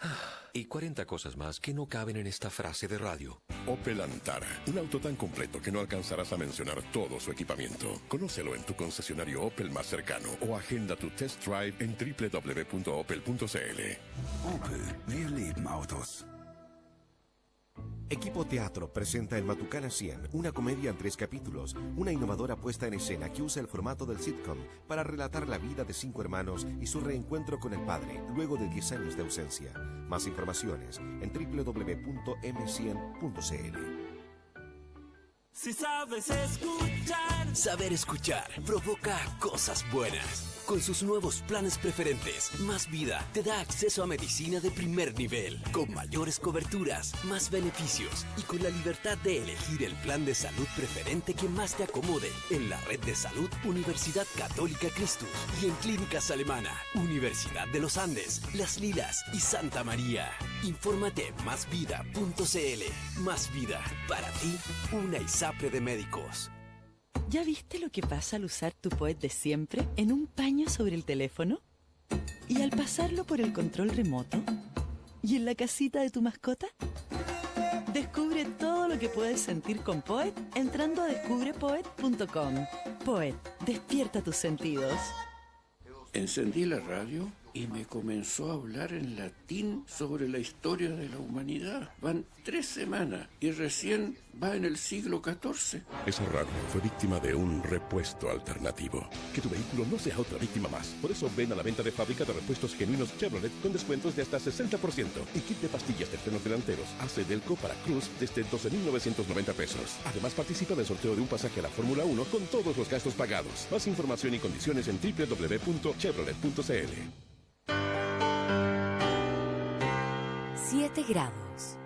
y 40 cosas más que no caben en esta frase de radio. Opel Antara, un auto tan completo que no alcanzarás a mencionar todo su equipamiento. Conócelo en tu concesionario Opel más cercano o agenda tu test drive en www.opel.cl. Opel, wir lieben Autos. Equipo Teatro presenta El Matucana 100, una comedia en 3 capítulos, una innovadora puesta en escena que usa el formato del sitcom para relatar la vida de 5 hermanos y su reencuentro con el padre luego de 10 años de ausencia. Más informaciones en www.m100.cl. Si sabes escuchar. Saber escuchar provoca cosas buenas. Con sus nuevos planes preferentes, Más Vida te da acceso a medicina de primer nivel, con mayores coberturas, más beneficios y con la libertad de elegir el plan de salud preferente que más te acomode en la red de salud Universidad Católica Christus y en Clínicas Alemana, Universidad de los Andes, Las Lilas y Santa María. Infórmate en másvida.cl. Más Vida, para ti, una ISAPRE de médicos. ¿Ya viste lo que pasa al usar tu Poet de siempre en un paño sobre el teléfono? ¿Y al pasarlo por el control remoto? ¿Y en la casita de tu mascota? Descubre todo lo que puedes sentir con Poet entrando a descubrepoet.com. Poet, despierta tus sentidos. Encendí la radio y me comenzó a hablar en latín sobre la historia de la humanidad. Van 3 semanas y recién va en el siglo XIV. Esa radio fue víctima de un repuesto alternativo. Que tu vehículo no sea otra víctima más. Por eso ven a la venta de fábrica de repuestos genuinos Chevrolet con descuentos de hasta 60%. Y kit de pastillas de frenos delanteros AC Delco para Cruz desde 12,990 pesos. Además participa del sorteo de un pasaje a la Fórmula 1 con todos los gastos pagados. Más información y condiciones en www.chevrolet.cl. 7 grados.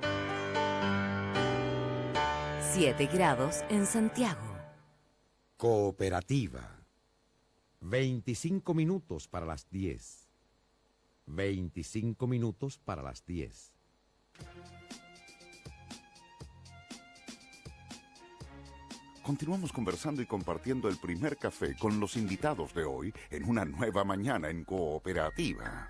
7 grados en Santiago. Cooperativa. 25 minutos para las 10. 25 minutos para las 10. Continuamos conversando y compartiendo el primer café con los invitados de hoy en una nueva mañana en Cooperativa.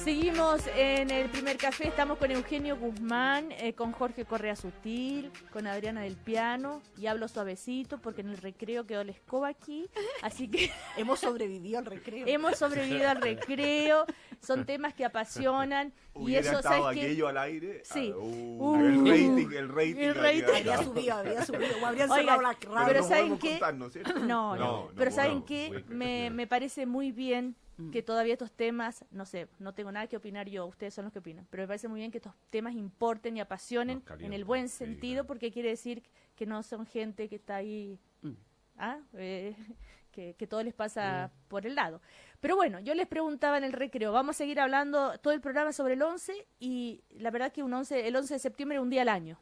Seguimos en el primer café, estamos con Eugenio Guzmán, con Jorge Correa Sutil, con Adriana del Piano, y hablo suavecito porque en el recreo quedó la escoba aquí, así que... Hemos sobrevivido al recreo. Hemos sobrevivido al recreo, son temas que apasionan. Hubiera y eso, estado ¿sabes qué? aquello al aire. Sí. El rating. Había subido, o habrían Oigan, cerrado la radio. pero no ¿saben podemos qué? contarnos, ¿cierto? No, pero ¿saben no, qué? Me parece muy bien que todavía estos temas, no sé, no tengo nada que opinar yo, ustedes son los que opinan, pero me parece muy bien que estos temas importen y apasionen en el buen sentido, porque quiere decir que no son gente que está ahí, que todo les pasa por el lado. Pero bueno, yo les preguntaba en el recreo, vamos a seguir hablando todo el programa sobre el 11, y la verdad que el 11 de septiembre es un día al año.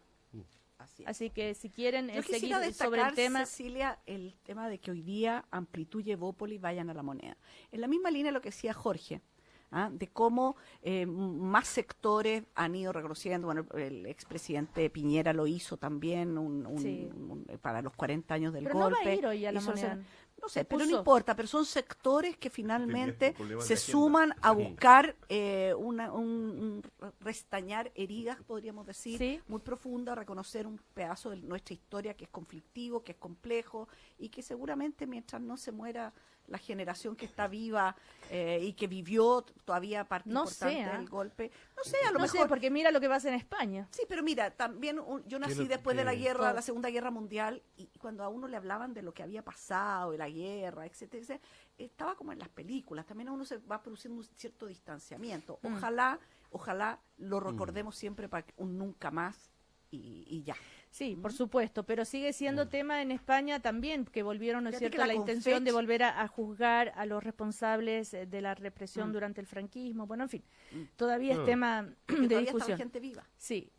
Así que si quieren Yo seguir quisiera destacar, sobre el tema... Cecilia, el tema de que hoy día Amplitud y Evópolis vayan a la moneda. En la misma línea de lo que decía Jorge, de cómo más sectores han ido reconociendo. Bueno, el expresidente Piñera lo hizo también para los 40 años del Pero golpe. no va a ir hoy a la moneda. No sé, pero Puso. no importa, pero son sectores que finalmente problemas se de agenda. suman a buscar un restañar heridas, podríamos decir, muy profundas, reconocer un pedazo de nuestra historia que es conflictivo, que es complejo, y que seguramente mientras no se muera la generación que está viva y que vivió todavía parte importante del golpe, no sé, a lo mejor... No sé, porque mira lo que pasa en España. Sí, pero mira, también yo nací después de la guerra, la Segunda Guerra Mundial, y cuando a uno le hablaban de lo que había pasado, de la guerra, etcétera, etcétera, estaba como en las películas, también a uno se va produciendo un cierto distanciamiento. Ojalá lo recordemos siempre para un nunca más y ya. Sí, por supuesto, pero sigue siendo tema en España también, que volvieron, ¿no es Fíjate cierto?, que la intención de volver a juzgar a los responsables de la represión durante el franquismo. Bueno, en fin, todavía es tema de todavía discusión. está la gente viva. Sí,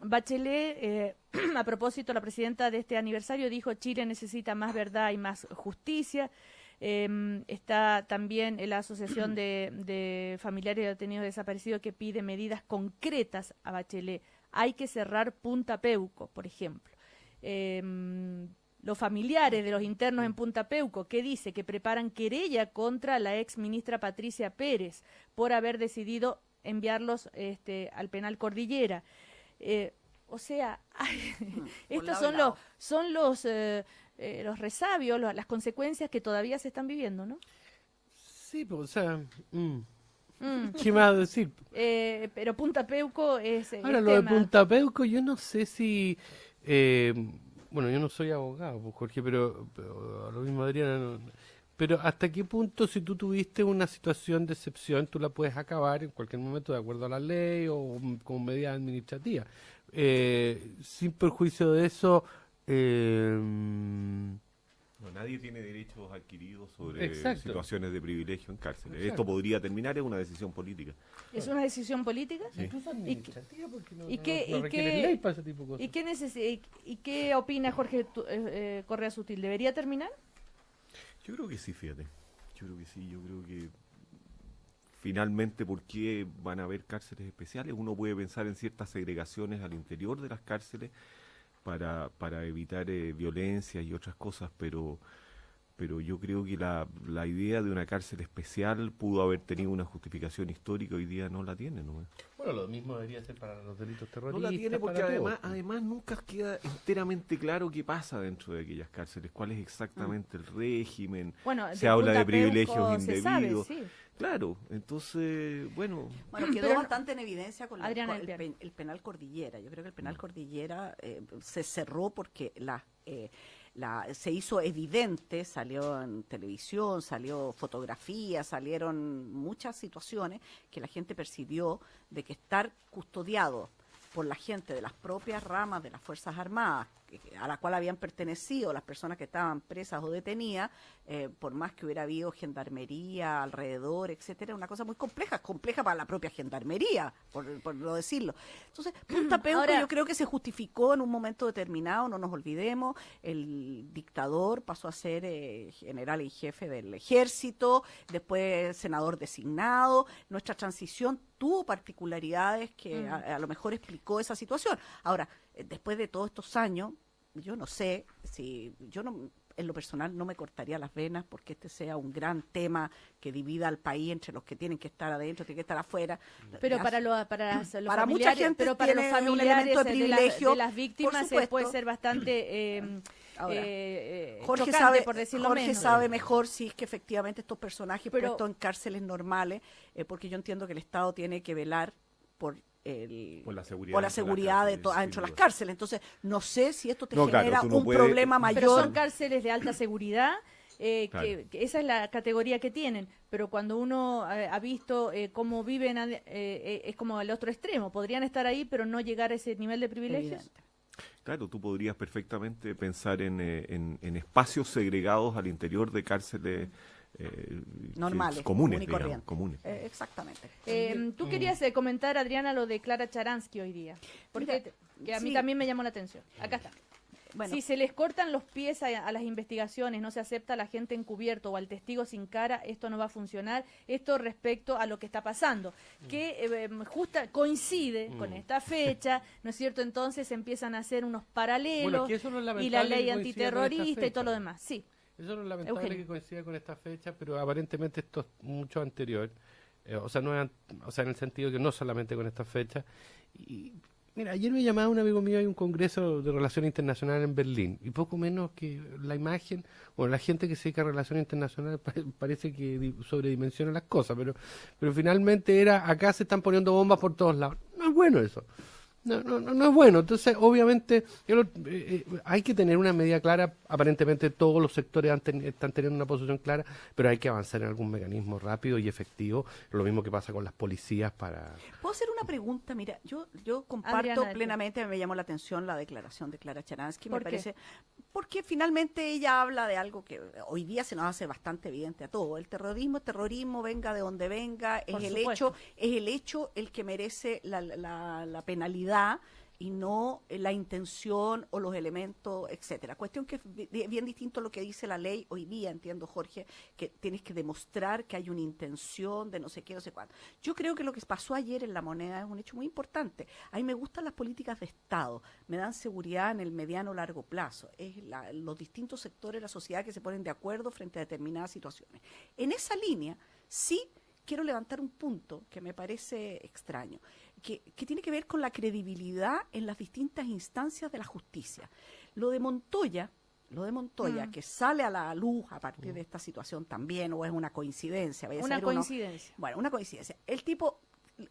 Bachelet, a propósito, la presidenta de este aniversario dijo: Chile necesita más verdad y más justicia. Está también la Asociación de Familiares de Detenidos Desaparecidos, que pide medidas concretas a Bachelet. Hay que cerrar Punta Peuco, por ejemplo. Los familiares de los internos en Punta Peuco, ¿qué dice? Que preparan querella contra la ex ministra Patricia Pérez por haber decidido enviarlos al penal Cordillera. O sea, estos son los resabios, las consecuencias que todavía se están viviendo, ¿no? Sí, pues, o sea... ¿Qué me vas a decir? Pero Punta Peuco es... Ahora, lo de Punta Peuco, yo no sé si... bueno, yo no soy abogado, pues, Jorge, pero a lo mismo Adriana... Pero ¿hasta qué punto, si tú tuviste una situación de excepción, tú la puedes acabar en cualquier momento de acuerdo a la ley o como medida administrativa? Sin perjuicio de eso... nadie tiene derechos adquiridos sobre situaciones de privilegio en cárceles. Esto podría terminar en una decisión política. ¿Es una decisión política? Sí. Incluso administrativa, porque no requiere ley para ese tipo de cosas. ¿Y qué opina Jorge Correa Sutil? ¿Debería terminar? Yo creo que sí, fíjate. Yo creo que sí. Yo creo que finalmente, ¿por qué van a haber cárceles especiales? Uno puede pensar en ciertas segregaciones al interior de las cárceles para evitar violencia y otras cosas, pero yo creo que la idea de una cárcel especial pudo haber tenido una justificación histórica, hoy día no la tiene, ¿no? Bueno, lo mismo debería ser para los delitos terroristas. No la tiene porque además nunca queda enteramente claro qué pasa dentro de aquellas cárceles, cuál es exactamente el régimen, se habla de privilegios indebidos. Sí. Claro, entonces, bueno... Bueno, quedó bastante en evidencia con el penal Cordillera. Yo creo que el penal Cordillera se cerró porque se hizo evidente, salió en televisión, salió fotografía, salieron muchas situaciones que la gente percibió de que estar custodiado por la gente de las propias ramas de las Fuerzas Armadas, a la cual habían pertenecido las personas que estaban presas o detenidas, por más que hubiera habido gendarmería alrededor, etcétera, una cosa muy compleja para la propia gendarmería, por no decirlo. Entonces, Punta Peuco yo creo que se justificó en un momento determinado, no nos olvidemos, el dictador pasó a ser general y jefe del ejército, después senador designado, nuestra transición tuvo particularidades que a lo mejor explicó esa situación. Ahora, después de todos estos años, yo no sé si en lo personal no me cortaría las venas porque este sea un gran tema que divida al país entre los que tienen que estar adentro, tienen que estar afuera. Pero Ya, para mucha gente pero para los tiene un familiares elemento de privilegio, de las víctimas por puede supuesto. ser bastante Jorge chocante, por decirlo Jorge menos. sabe mejor si es que efectivamente estos personajes Pero- puestos en cárceles normales, porque yo entiendo que el Estado tiene que velar por Por la seguridad por la dentro de las seguridad de cárceles, dentro de las sin cárceles. Entonces, no sé si esto te No, claro, genera tú no un puedes- problema Pero son mayor. cárceles de alta seguridad, Claro. que esa es la categoría que tienen. Pero cuando uno ha visto cómo viven, es como el otro extremo. Podrían estar ahí, pero no llegar a ese nivel de privilegios. Evidente. Claro, tú podrías perfectamente pensar en espacios segregados al interior de cárceles Normales, comunes, común y digamos, corriente. comunes. Exactamente. Tú querías comentar, Adriana, lo de Clara Charansky hoy día. Porque que a mí sí. también me llamó la atención. Acá está. Bueno. Si se les cortan los pies a las investigaciones, no se acepta a la gente encubierto o al testigo sin cara, esto no va a funcionar. Esto respecto a lo que está pasando, que coincide con esta fecha, ¿no es cierto? Entonces empiezan a hacer unos paralelos Bueno, que eso no es y lamentable la que ley coincida con esta antiterrorista y todo fecha. lo demás. Sí. Eso no es lamentable Eugenio. que coincida con esta fecha, pero aparentemente esto es mucho anterior. O sea, en el sentido que no solamente con esta fecha. Y mira, ayer me llamaba un amigo mío, hay un congreso de relaciones internacionales en Berlín, y poco menos que la imagen, o la gente que se dedica a relaciones internacionales parece que sobredimensiona las cosas, pero finalmente acá se están poniendo bombas por todos lados. No es bueno eso. No es bueno. Entonces, obviamente, hay que tener una medida clara. Aparentemente todos los sectores están teniendo una posición clara, pero hay que avanzar en algún mecanismo rápido y efectivo. Lo mismo que pasa con las policías para... ¿Puedo hacer una pregunta? Mira, yo comparto Adriana, plenamente, me llamó la atención la declaración de Clara Charansky, me ¿Por qué? parece, porque finalmente ella habla de algo que hoy día se nos hace bastante evidente a todos. El terrorismo, venga de donde venga, Por es supuesto. el hecho el que merece la penalidad y no la intención o los elementos, etcétera. Cuestión que es bien distinto a lo que dice la ley hoy día, entiendo, Jorge, que tienes que demostrar que hay una intención de no sé qué, no sé cuánto. Yo creo que lo que pasó ayer en La Moneda es un hecho muy importante. A mí me gustan las políticas de Estado, me dan seguridad en el mediano o largo plazo. Es los distintos sectores de la sociedad que se ponen de acuerdo frente a determinadas situaciones. En esa línea, sí quiero levantar un punto que me parece extraño, que tiene que ver con la credibilidad en las distintas instancias de la justicia. Lo de Montoya, que sale a la luz a partir de esta situación también, o es una coincidencia. Vaya a Una saber uno. coincidencia. Bueno, una coincidencia. El tipo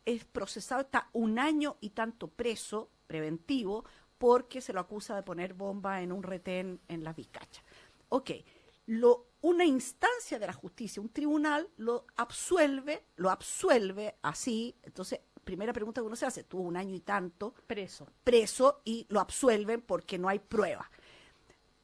es procesado, está 1 año y tanto preso, preventivo, porque se lo acusa de poner bomba en un retén en las Vizcachas. Ok, una instancia de la justicia, un tribunal, lo absuelve así. Entonces, primera pregunta que uno se hace, tuvo 1 año y tanto preso y lo absuelven porque no hay prueba.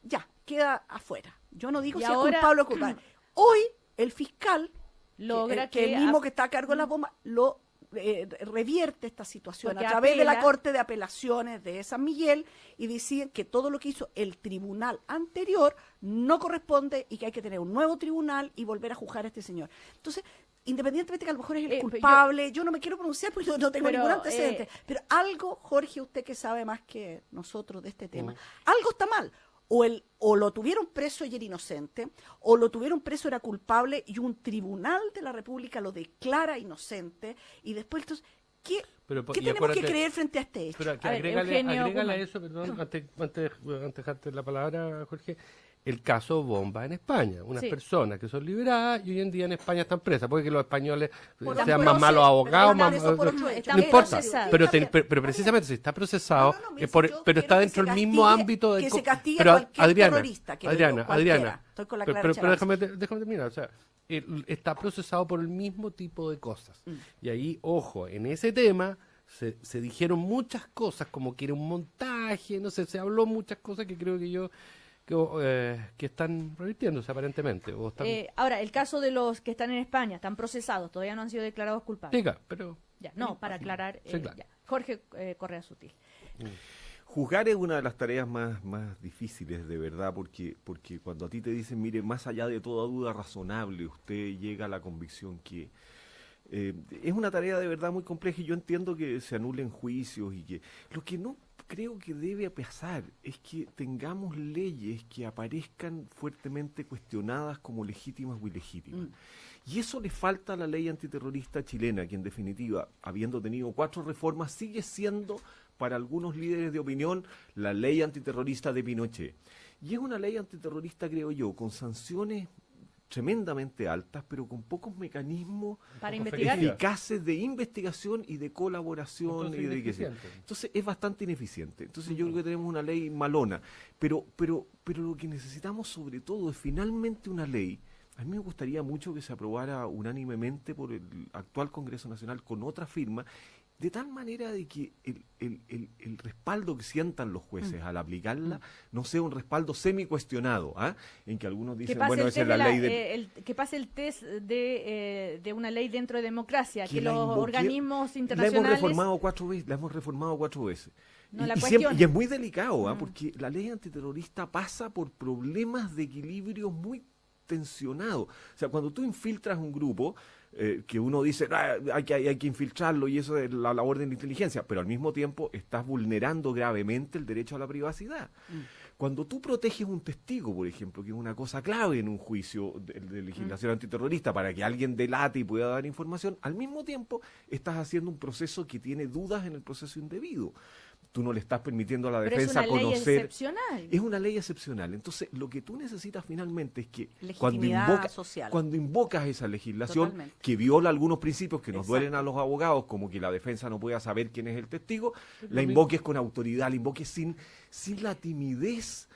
Ya, queda afuera. Yo no digo Y si ahora- es culpable o culpable. Hoy, el fiscal, Logra que el mismo que está a cargo de las bombas, lo revierte esta situación Porque a través de la apela. Corte de Apelaciones de San Miguel y deciden que todo lo que hizo el tribunal anterior no corresponde y que hay que tener un nuevo tribunal y volver a juzgar a este señor. Entonces, independientemente que a lo mejor es el culpable, yo no me quiero pronunciar porque no tengo pero, ningún antecedente, pero algo, Jorge, usted que sabe más que nosotros de este tema, algo está mal. O lo tuvieron preso y era inocente, o lo tuvieron preso era culpable y un tribunal de la República lo declara inocente, y después, entonces, ¿qué tenemos que creer frente a este hecho? Pero que A ver, agrégale Eugenio a eso, perdón, antes de dejarte la palabra, Jorge, el caso Bomba en España. Unas Sí. personas que son liberadas y hoy en día en España están presas. Puede que los españoles Por sean otro más malos proceso, abogados, pero más, eso por otro hecho. no Están importa. procesados. Pero precisamente si está procesado, pero está dentro del mismo ámbito del... que se castigue pero a cualquier Adriana, terrorista, que digo, Adriana, cualquiera. Estoy con la Clara pero Charansky. déjame terminar. O sea, está procesado por el mismo tipo de cosas. Y ahí, ojo, en ese tema se dijeron muchas cosas, como que era un montaje, no sé, se habló muchas cosas que creo que están revirtiéndose aparentemente. O están... Ahora, el caso de los que están en España, están procesados, todavía no han sido declarados culpables. Diga, pero... Ya, no, para aclarar. Sí, claro. Ya. Jorge Correa Sutil. Juzgar es una de las tareas más difíciles, de verdad, porque cuando a ti te dicen, mire, más allá de toda duda razonable, usted llega a la convicción que es una tarea de verdad muy compleja, y yo entiendo que se anulen juicios y que lo que no creo que debe pasar es que tengamos leyes que aparezcan fuertemente cuestionadas como legítimas o ilegítimas. Y eso le falta a la ley antiterrorista chilena, que en definitiva, habiendo tenido 4 reformas, sigue siendo, para algunos líderes de opinión, la ley antiterrorista de Pinochet. Y es una ley antiterrorista, creo yo, con sanciones tremendamente altas, pero con pocos mecanismos para investigar, eficaces de investigación y de colaboración. Entonces es bastante ineficiente. Entonces yo creo que tenemos una ley malona, pero lo que necesitamos sobre todo es finalmente una ley. A mí me gustaría mucho que se aprobara unánimemente por el actual Congreso Nacional con otra firma, de tal manera de que el respaldo que sientan los jueces al aplicarla no sea un respaldo semi-cuestionado, en que algunos dicen, bueno, esa es la ley de... que pase el test de una ley dentro de democracia, que los organismos internacionales... La hemos reformado 4 veces. No, y es muy delicado, porque la ley antiterrorista pasa por problemas de equilibrio muy tensionados. O sea, cuando tú infiltras un grupo... que uno dice hay que infiltrarlo y eso es la labor de la inteligencia, pero al mismo tiempo estás vulnerando gravemente el derecho a la privacidad. Cuando tú proteges un testigo, por ejemplo, que es una cosa clave en un juicio de legislación antiterrorista para que alguien delate y pueda dar información, al mismo tiempo estás haciendo un proceso que tiene dudas en el proceso indebido. Tú no le estás permitiendo a la defensa conocer. Es una ley excepcional. Es una ley excepcional. Entonces, lo que tú necesitas finalmente es que cuando invocas esa legislación que viola algunos principios que nos duelen a los abogados, como que la defensa no pueda saber quién es el testigo, la invoques con autoridad, la invoques sin la timidez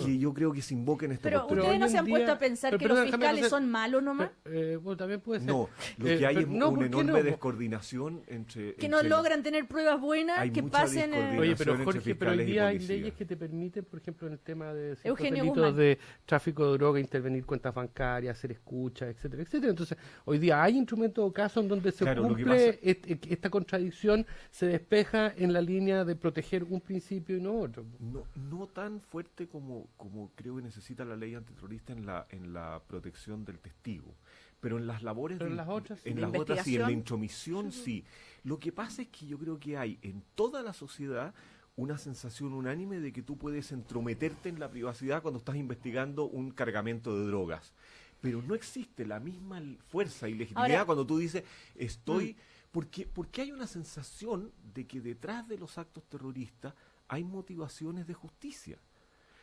que yo creo que se invoca en este Pero ustedes no se han puesto a pensar que los fiscales son malos nomás. Bueno, también puede ser. No, lo que hay es una enorme descoordinación entre... Que no logran tener pruebas buenas, que pasen... Oye, pero Jorge, pero hoy día hay leyes que te permiten, por ejemplo, en el tema de delitos de tráfico de droga, intervenir cuentas bancarias, hacer escuchas, etcétera, etcétera. Entonces, hoy día hay instrumentos o casos en donde se cumple esta contradicción, se despeja en la línea de proteger un principio y no otro. No tan fuerte como creo que necesita la ley antiterrorista en la protección del testigo, pero en las labores en las otras y en la intromisión sí. Lo que pasa es que yo creo que hay en toda la sociedad una sensación unánime de que tú puedes entrometerte en la privacidad cuando estás investigando un cargamento de drogas, pero no existe la misma fuerza y legitimidad cuando tú dices porque hay una sensación de que detrás de los actos terroristas hay motivaciones de justicia.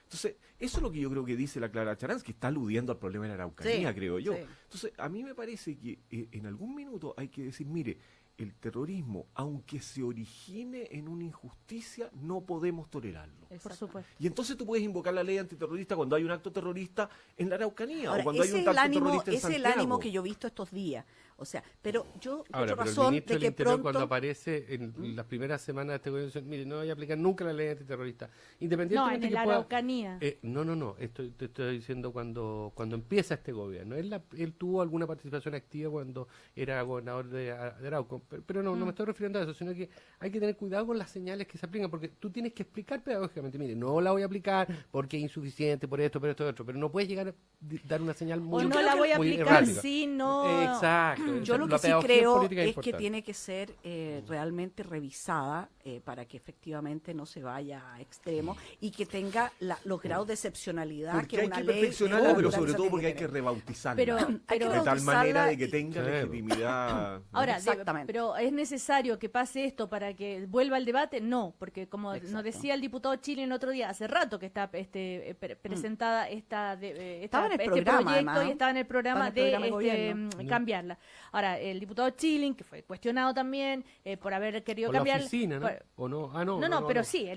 Entonces, eso es lo que yo creo que dice la Clara Charanz, que está aludiendo al problema de la Araucanía, creo yo. Entonces, a mí me parece que en algún minuto hay que decir, mire, el terrorismo, aunque se origine en una injusticia, no podemos tolerarlo. Por supuesto. Y entonces tú puedes invocar la ley antiterrorista cuando hay un acto terrorista en la Araucanía. Ahora, o cuando hay un acto terrorista en Santiago. Es el ánimo que yo he visto estos días. O sea, pero yo tengo razón de que pronto... cuando aparece en las primeras semanas de este gobierno, dice, mire, no voy a aplicar nunca la ley antiterrorista. Independientemente en la Araucanía. No, te estoy diciendo cuando empieza este gobierno. Él tuvo alguna participación activa cuando era gobernador de Arauco, pero no me estoy refiriendo a eso, sino que hay que tener cuidado con las señales que se aplican, porque tú tienes que explicar pedagógicamente, mire, no la voy a aplicar porque es insuficiente, por esto, otro, pero no puedes llegar a dar una señal muy... O no la voy a aplicar si no... Exacto. Yo lo que sí creo es que tiene que ser realmente revisada para que efectivamente no se vaya a extremos y que tenga los grados de excepcionalidad porque que hay una que ley... perfeccionarla, pero sobre todo porque hay que rebautizarla. De tal manera de que tenga legitimidad. Ahora, pero ¿es necesario que pase esto para que vuelva al debate? No, porque como nos decía el diputado Chile el otro día, hace rato que está presentada este proyecto además, y estaba en el programa de cambiarla. Ahora, el diputado Chilling, que fue cuestionado también por haber querido cambiar... la oficina, ¿no? ¿O no? Pero sí,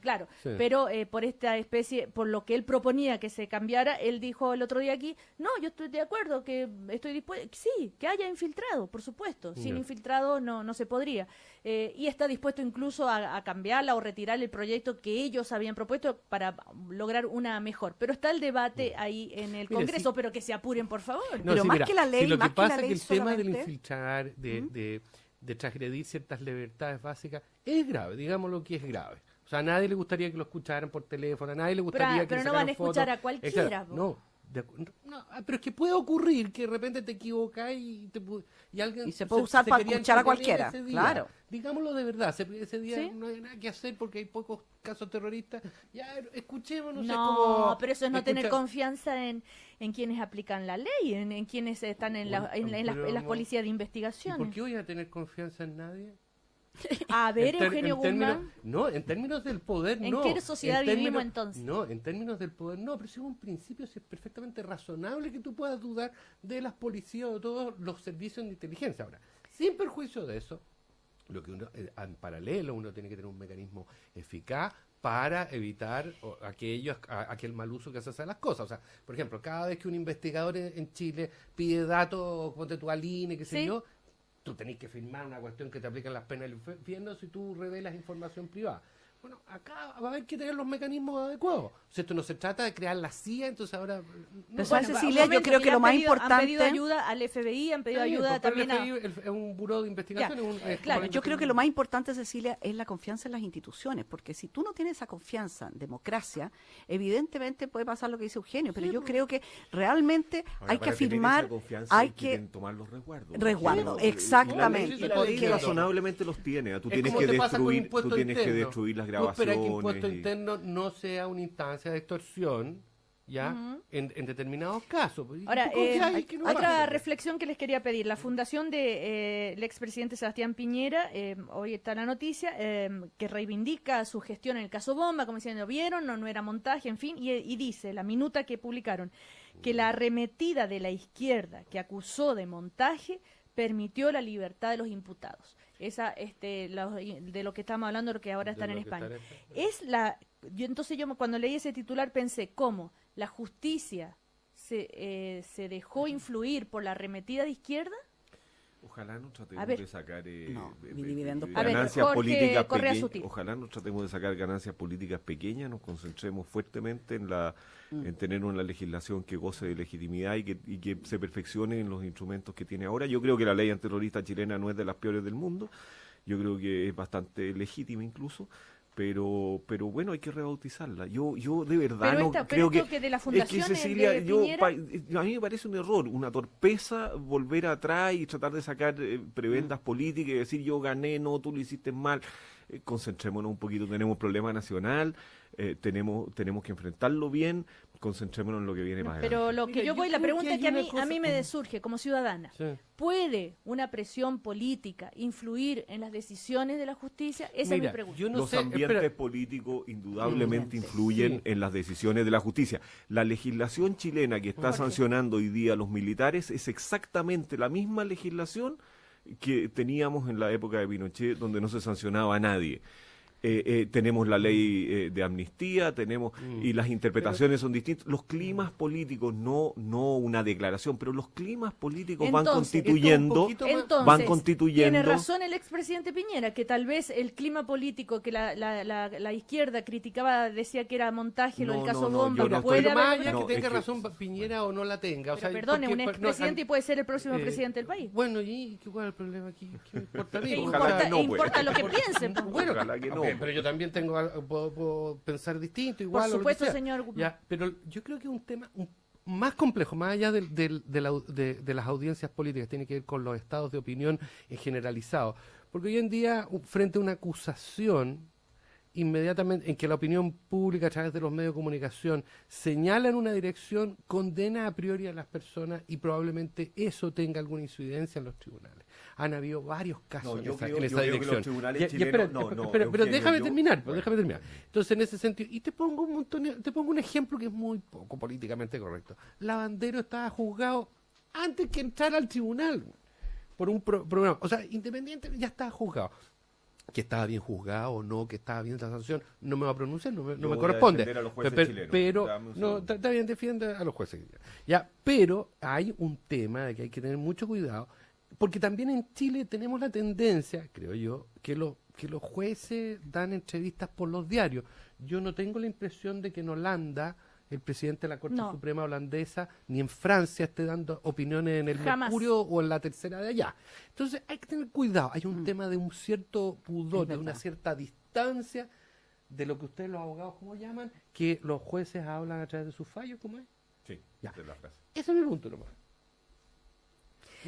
claro. Sí. Pero por esta especie, por lo que él proponía que se cambiara, él dijo el otro día aquí, no, yo estoy de acuerdo, que estoy dispuesto, sí, que haya infiltrado, por supuesto. Sin infiltrado no se podría. Y está dispuesto incluso a cambiarla o retirar el proyecto que ellos habían propuesto para lograr una mejor. Pero está el debate ahí en el Congreso, pero que se apuren, por favor. Pero más que la ley, lo que pasa es que el tema del infiltrar, de transgredir ciertas libertades básicas, es grave, digámoslo que es grave. O sea, a nadie le gustaría que lo escucharan por teléfono, a nadie le gustaría pero le no van a escuchar a cualquiera. Pero es que puede ocurrir que de repente te equivocas y alguien se puede usar para escuchar a cualquiera, claro. digámoslo de verdad, ese día ¿Sí? no hay nada que hacer porque hay pocos casos terroristas, ya escuchemos, no sé No, cómo... pero eso es no tener escucha- confianza en quienes aplican la ley, en quienes están en las policías de ¿Y investigación. por qué voy a tener confianza en nadie? A ver, En Eugenio términos- Guzmán. No, en términos del poder, ¿En no. qué sociedad En vivimos, términos- entonces? No, en términos del poder, no, pero si es un principio, si es perfectamente razonable que tú puedas dudar de las policías o todos los servicios de inteligencia. Ahora, sin perjuicio de eso, lo que uno, en paralelo, uno tiene que tener un mecanismo eficaz para evitar aquel mal uso que se hace de las cosas. O sea, por ejemplo, cada vez que un investigador en Chile pide datos, ponte tu ALINE, qué sé Sí. yo, tú tenés que firmar una cuestión que te aplican las penas del infierno si tú revelas información privada. Bueno, acá va a haber que tener los mecanismos adecuados. O sea, esto no se trata de crear la CIA, entonces ahora... Pero, ¿sabes, Cecilia? Yo creo que lo más importante... Han pedido ayuda al FBI, han pedido ayuda también a... Es un buró de investigación. Claro, yo creo que lo más importante, Cecilia, es la confianza en las instituciones, porque si tú no tienes esa confianza en democracia, evidentemente puede pasar lo que dice Eugenio, pero yo creo que realmente Ahora, hay que para tener afirmar, esa confianza hay hay que tomar los resguardos. resguardo, Sí, exactamente. y la ley razonablemente los tiene. Tú tienes que destruir las grabaciones. Pero que impuesto interno no sea una instancia de extorsión, ¿ya? En determinados casos. ¿Y Ahora, tú confías en que no otra pase? reflexión que les quería pedir. La fundación del expresidente Sebastián Piñera, hoy está la noticia, que reivindica su gestión en el caso Bomba, como diciendo, vieron, no era montaje, en fin, y dice, la minuta que publicaron, que la arremetida de la izquierda que acusó de montaje permitió la libertad de los imputados. Esa, de lo que estamos hablando, lo que ahora están en España. Entonces yo cuando leí ese titular pensé, ¿cómo? ¿La justicia se dejó influir por la arremetida de izquierda? Ojalá no A tratemos ver. de sacar dividendos ganancias Jorge políticas Correa pequeñas. Sutil. Ojalá no tratemos de sacar ganancias políticas pequeñas, nos concentremos fuertemente en tener una legislación que goce de legitimidad y que se perfeccione en los instrumentos que tiene ahora. Yo creo que la ley antiterrorista chilena no es de las peores del mundo, yo creo que es bastante legítima incluso. Pero bueno, hay que rebautizarla. Yo de verdad creo que de la fundación Cecilia, de Piñera... a mí me parece un error, una torpeza volver atrás y tratar de sacar prebendas políticas y decir yo gané, no, tú lo hiciste mal. Concentrémonos un poquito, tenemos un problema nacional, tenemos que enfrentarlo bien, concentrémonos en lo que viene más adelante. Pero lo que la creo pregunta que hay que una a mí me surge como ciudadana, Sí. ¿puede una presión política influir en las decisiones de la justicia? Esa es mi pregunta. Los ambientes políticos indudablemente influyen en las decisiones de la justicia. La legislación chilena que está sancionando hoy día a los militares es exactamente la misma legislación que teníamos en la época de Pinochet, donde no se sancionaba a nadie. Tenemos la ley de amnistía, y las interpretaciones son distintas. Los climas políticos, no una declaración, pero los climas políticos van constituyendo. Tiene razón el expresidente Piñera, que tal vez el clima político que la izquierda criticaba, decía que era montaje, lo del caso Bomba, puede más allá que tenga razón Piñera o no la tenga. Pero perdone, un expresidente y puede ser el próximo presidente del país. Bueno, ¿y cuál es el problema aquí? ¿Qué me importa a mí? Importa lo que piensen. Bueno, pero yo también puedo pensar distinto, igual. Por supuesto, o lo que sea. señor. Ya, pero yo creo que es un tema más complejo, más allá de las audiencias políticas, tiene que ver con los estados de opinión generalizados. Porque hoy en día, frente a una acusación, inmediatamente en que la opinión pública a través de los medios de comunicación señala en una dirección, condena a priori a las personas y probablemente eso tenga alguna incidencia en los tribunales. Han habido varios casos en esa dirección. Que los tribunales chilenos, pero déjame terminar. Entonces, en ese sentido, y te pongo un ejemplo que es muy poco políticamente correcto. Lavandero estaba juzgado antes que entrar al tribunal por un programa. O sea, independiente, ya estaba juzgado. Que estaba bien juzgado o no, que estaba bien la sanción, no me va a pronunciar, no me corresponde. A los jueces pero no, está bien, defiende a los jueces. Ya, pero hay un tema de que hay que tener mucho cuidado, porque también en Chile tenemos la tendencia, creo yo, que los jueces dan entrevistas por los diarios. Yo no tengo la impresión de que en Holanda el presidente de la Corte Suprema holandesa, ni en Francia esté dando opiniones en el Mercurio o en la Tercera de allá. Entonces hay que tener cuidado, hay un tema de un cierto pudor, de una cierta distancia de lo que ustedes los abogados, ¿cómo llaman? Que los jueces hablan a través de sus fallos, ¿cómo es? Sí, ya. Esa es la frase. Ese es mi punto nomás.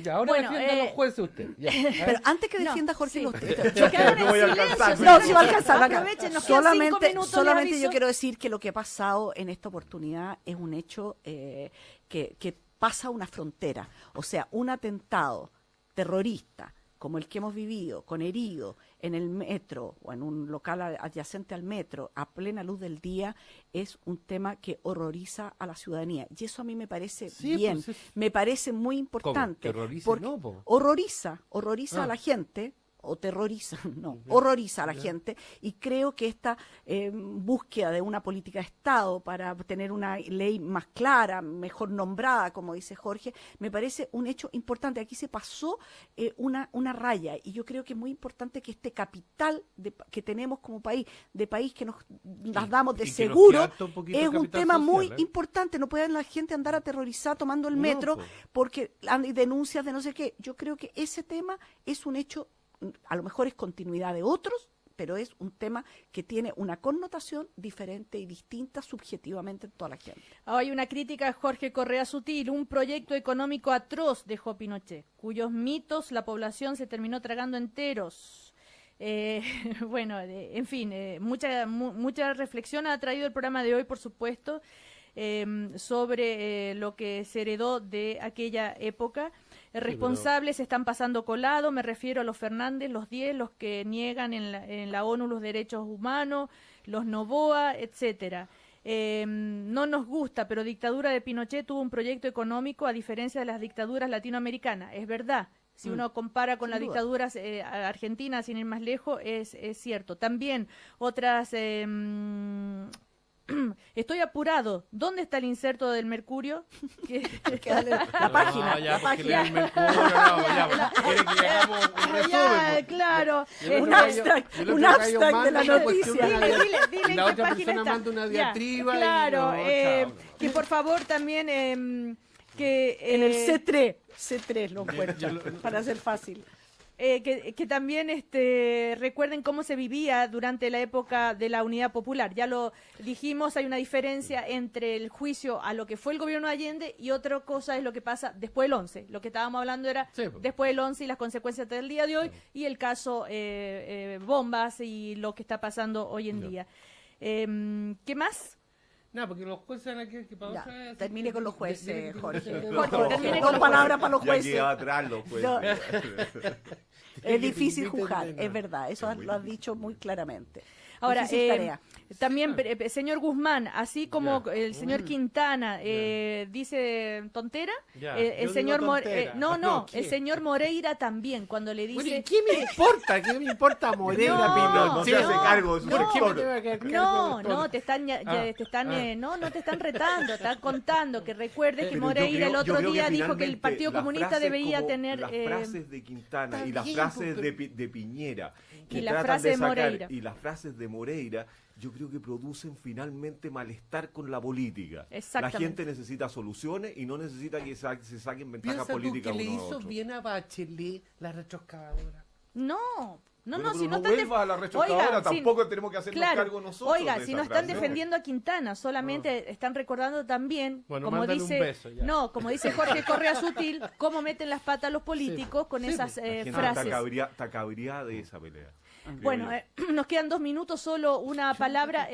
Ya, ahora Bueno, defienda a los jueces usted. Ya. Pero antes que No, defienda Jorge sí. los Yo quedo en No voy a silencio, alcanzar. señor. No, sí va a alcanzar. Aprovechen, nos quedan 5 minutos, les Solamente aviso. yo quiero decir que lo que ha pasado en esta oportunidad es un hecho que pasa una frontera. O sea, un atentado terrorista como el que hemos vivido, con heridos en el metro o en un local adyacente al metro, a plena luz del día, es un tema que horroriza a la ciudadanía. Y eso a mí me parece bien, pues, me parece muy importante. ¿Terroriza? Porque No, po. horroriza a Ah. la gente, o terroriza, no, horroriza a la gente, y creo que esta búsqueda de una política de Estado para tener una ley más clara, mejor nombrada, como dice Jorge, me parece un hecho importante. Aquí se pasó una raya, y yo creo que es muy importante que este capital que tenemos como país, de país que nos las damos de y que nos seguro, queda harto poquito es un capital tema social, muy ¿eh? importante. No puede la gente andar aterrorizada tomando el No, metro po. porque hay denuncias de no sé qué. Yo creo que ese tema es un hecho, a lo mejor es continuidad de otros, pero es un tema que tiene una connotación diferente y distinta subjetivamente en toda la gente. Hay una crítica a Jorge Correa Sutil, un proyecto económico atroz, dejó Pinochet, cuyos mitos la población se terminó tragando enteros. Bueno, en fin, mucha reflexión ha traído el programa de hoy, por supuesto, sobre lo que se heredó de aquella época. Responsables están pasando colado, me refiero a los Fernández, los 10, los que niegan en la ONU los derechos humanos, los Noboa, etcétera. No nos gusta, pero dictadura de Pinochet tuvo un proyecto económico a diferencia de las dictaduras latinoamericanas. Es verdad. Si uno compara con las Sin duda. dictaduras argentinas, sin ir más lejos, es cierto. También otras... Estoy apurado. ¿Dónde está el inserto del Mercurio? La página. No, ya, la porque página. le el Mercurio, no, ya, quiere que le hagamos un resumen. Ya, pues. claro. Y el Un otro gallo- abstract, y el otro un gallo abstract de manda la una cuestión, noticia. una Dile dia- en y la qué otra página persona está. manda una Ya, diatriba. claro, y no, que por favor también que En el C3 lo encuentran, para hacer fácil. que también recuerden cómo se vivía durante la época de la Unidad Popular. Ya lo dijimos, hay una diferencia entre el juicio a lo que fue el gobierno de Allende y otra cosa es lo que pasa después del 11. Lo que estábamos hablando era Sí, pues. después del 11 y las consecuencias del día de hoy y el caso bombas y lo que está pasando hoy en día. ¿Qué más? No, porque los jueces van a querer que pausa. Ya, así termine que- con los jueces, Jorge. Jorge, termine con Dos los palabras para los Ya jueces. quedaba atrás los jueces. No. Es que difícil te juzgar, inviten, es verdad, eso lo has dicho muy claramente. Ahora, Difícil tarea. también, señor Guzmán, así como el señor Quintana dice tontera, Ya, el yo señor digo tontera. no, No, ¿qué? el señor Moreira también, cuando le Bueno, dice... ¿y qué me importa? ¿Qué me importa Moreira, No, Pinochet? no se hace cargo de su ¿Por qué me sector. tengo que hacer cargo No, de todo? no, te están, no te están retando, están contando que recuerdes que Pero yo Moreira el creo- yo otro creo día que dijo que el finalmente Partido las Comunista frases debería como tener... las frases de Quintana Está y las bien, frases pues, de Piñera que Y la tratan frase de sacar Moreira. y las frases de Moreira, yo creo que producen finalmente malestar con la política. La Exactamente. gente necesita soluciones y no necesita que se saquen ventajas Piensa tú políticas que le uno a hizo otro. bien a Bachelet la retroexcavadora. No, Bueno, si pero no no están... vuelva a la retroexcavadora, Oiga, sí, tampoco tenemos que hacernos claro, cargo nosotros Oiga, de si esa no están frase. defendiendo a Quintana, solamente están recordando también, Bueno, como mándale un dice, beso, ya. no, como dice Jorge Correa Sutil, cómo meten las patas los políticos con sí, esas La gente frases. está cabreada de esa pelea. creo Bueno, yo. nos quedan 2 minutos, solo una palabra.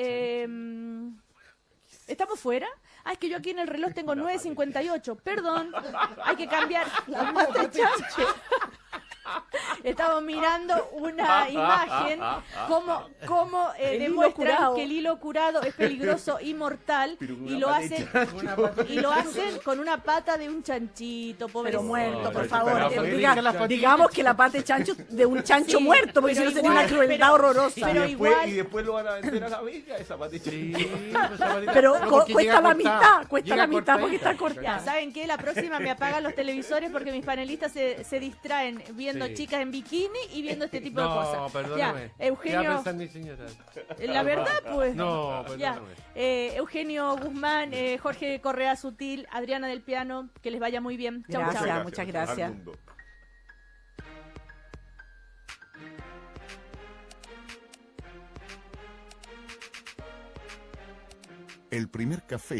¿Estamos fuera? Ah, es que yo aquí en el reloj tengo 9:58. Perdón, hay que cambiar. La pata de chancho. Estamos mirando una imagen como El hilo demuestran curado. que el hilo curado es peligroso y mortal Pero con y una lo pata de hacen chancho. y lo hacen con una pata de un chanchito, pobre Pero muerto, por Ay, favor. pero Digamos que la pata de chancho de un chancho Sí, muerto, porque si pero no sería igual, una crueldad pero- horrorosa. pero igual- Y después lo van a vender a la vega, esa patita. Pero porque cuesta llega la cortada, mitad, cuesta llega la mitad porque cortadita. está cortada. Ya, ¿saben qué? La próxima me apagan los televisores porque mis panelistas se distraen viendo Sí. chicas en bikini y viendo este tipo de No, cosas. perdóname. Ya, Eugenio, Ya pensar, mi señora. la verdad, pues. No, Ya, perdóname. Eugenio Guzmán, Jorge Correa Sutil, Adriana del Piano, que les vaya muy bien. Chau, Gracias. chau. Muchas gracias. Al mundo. El primer café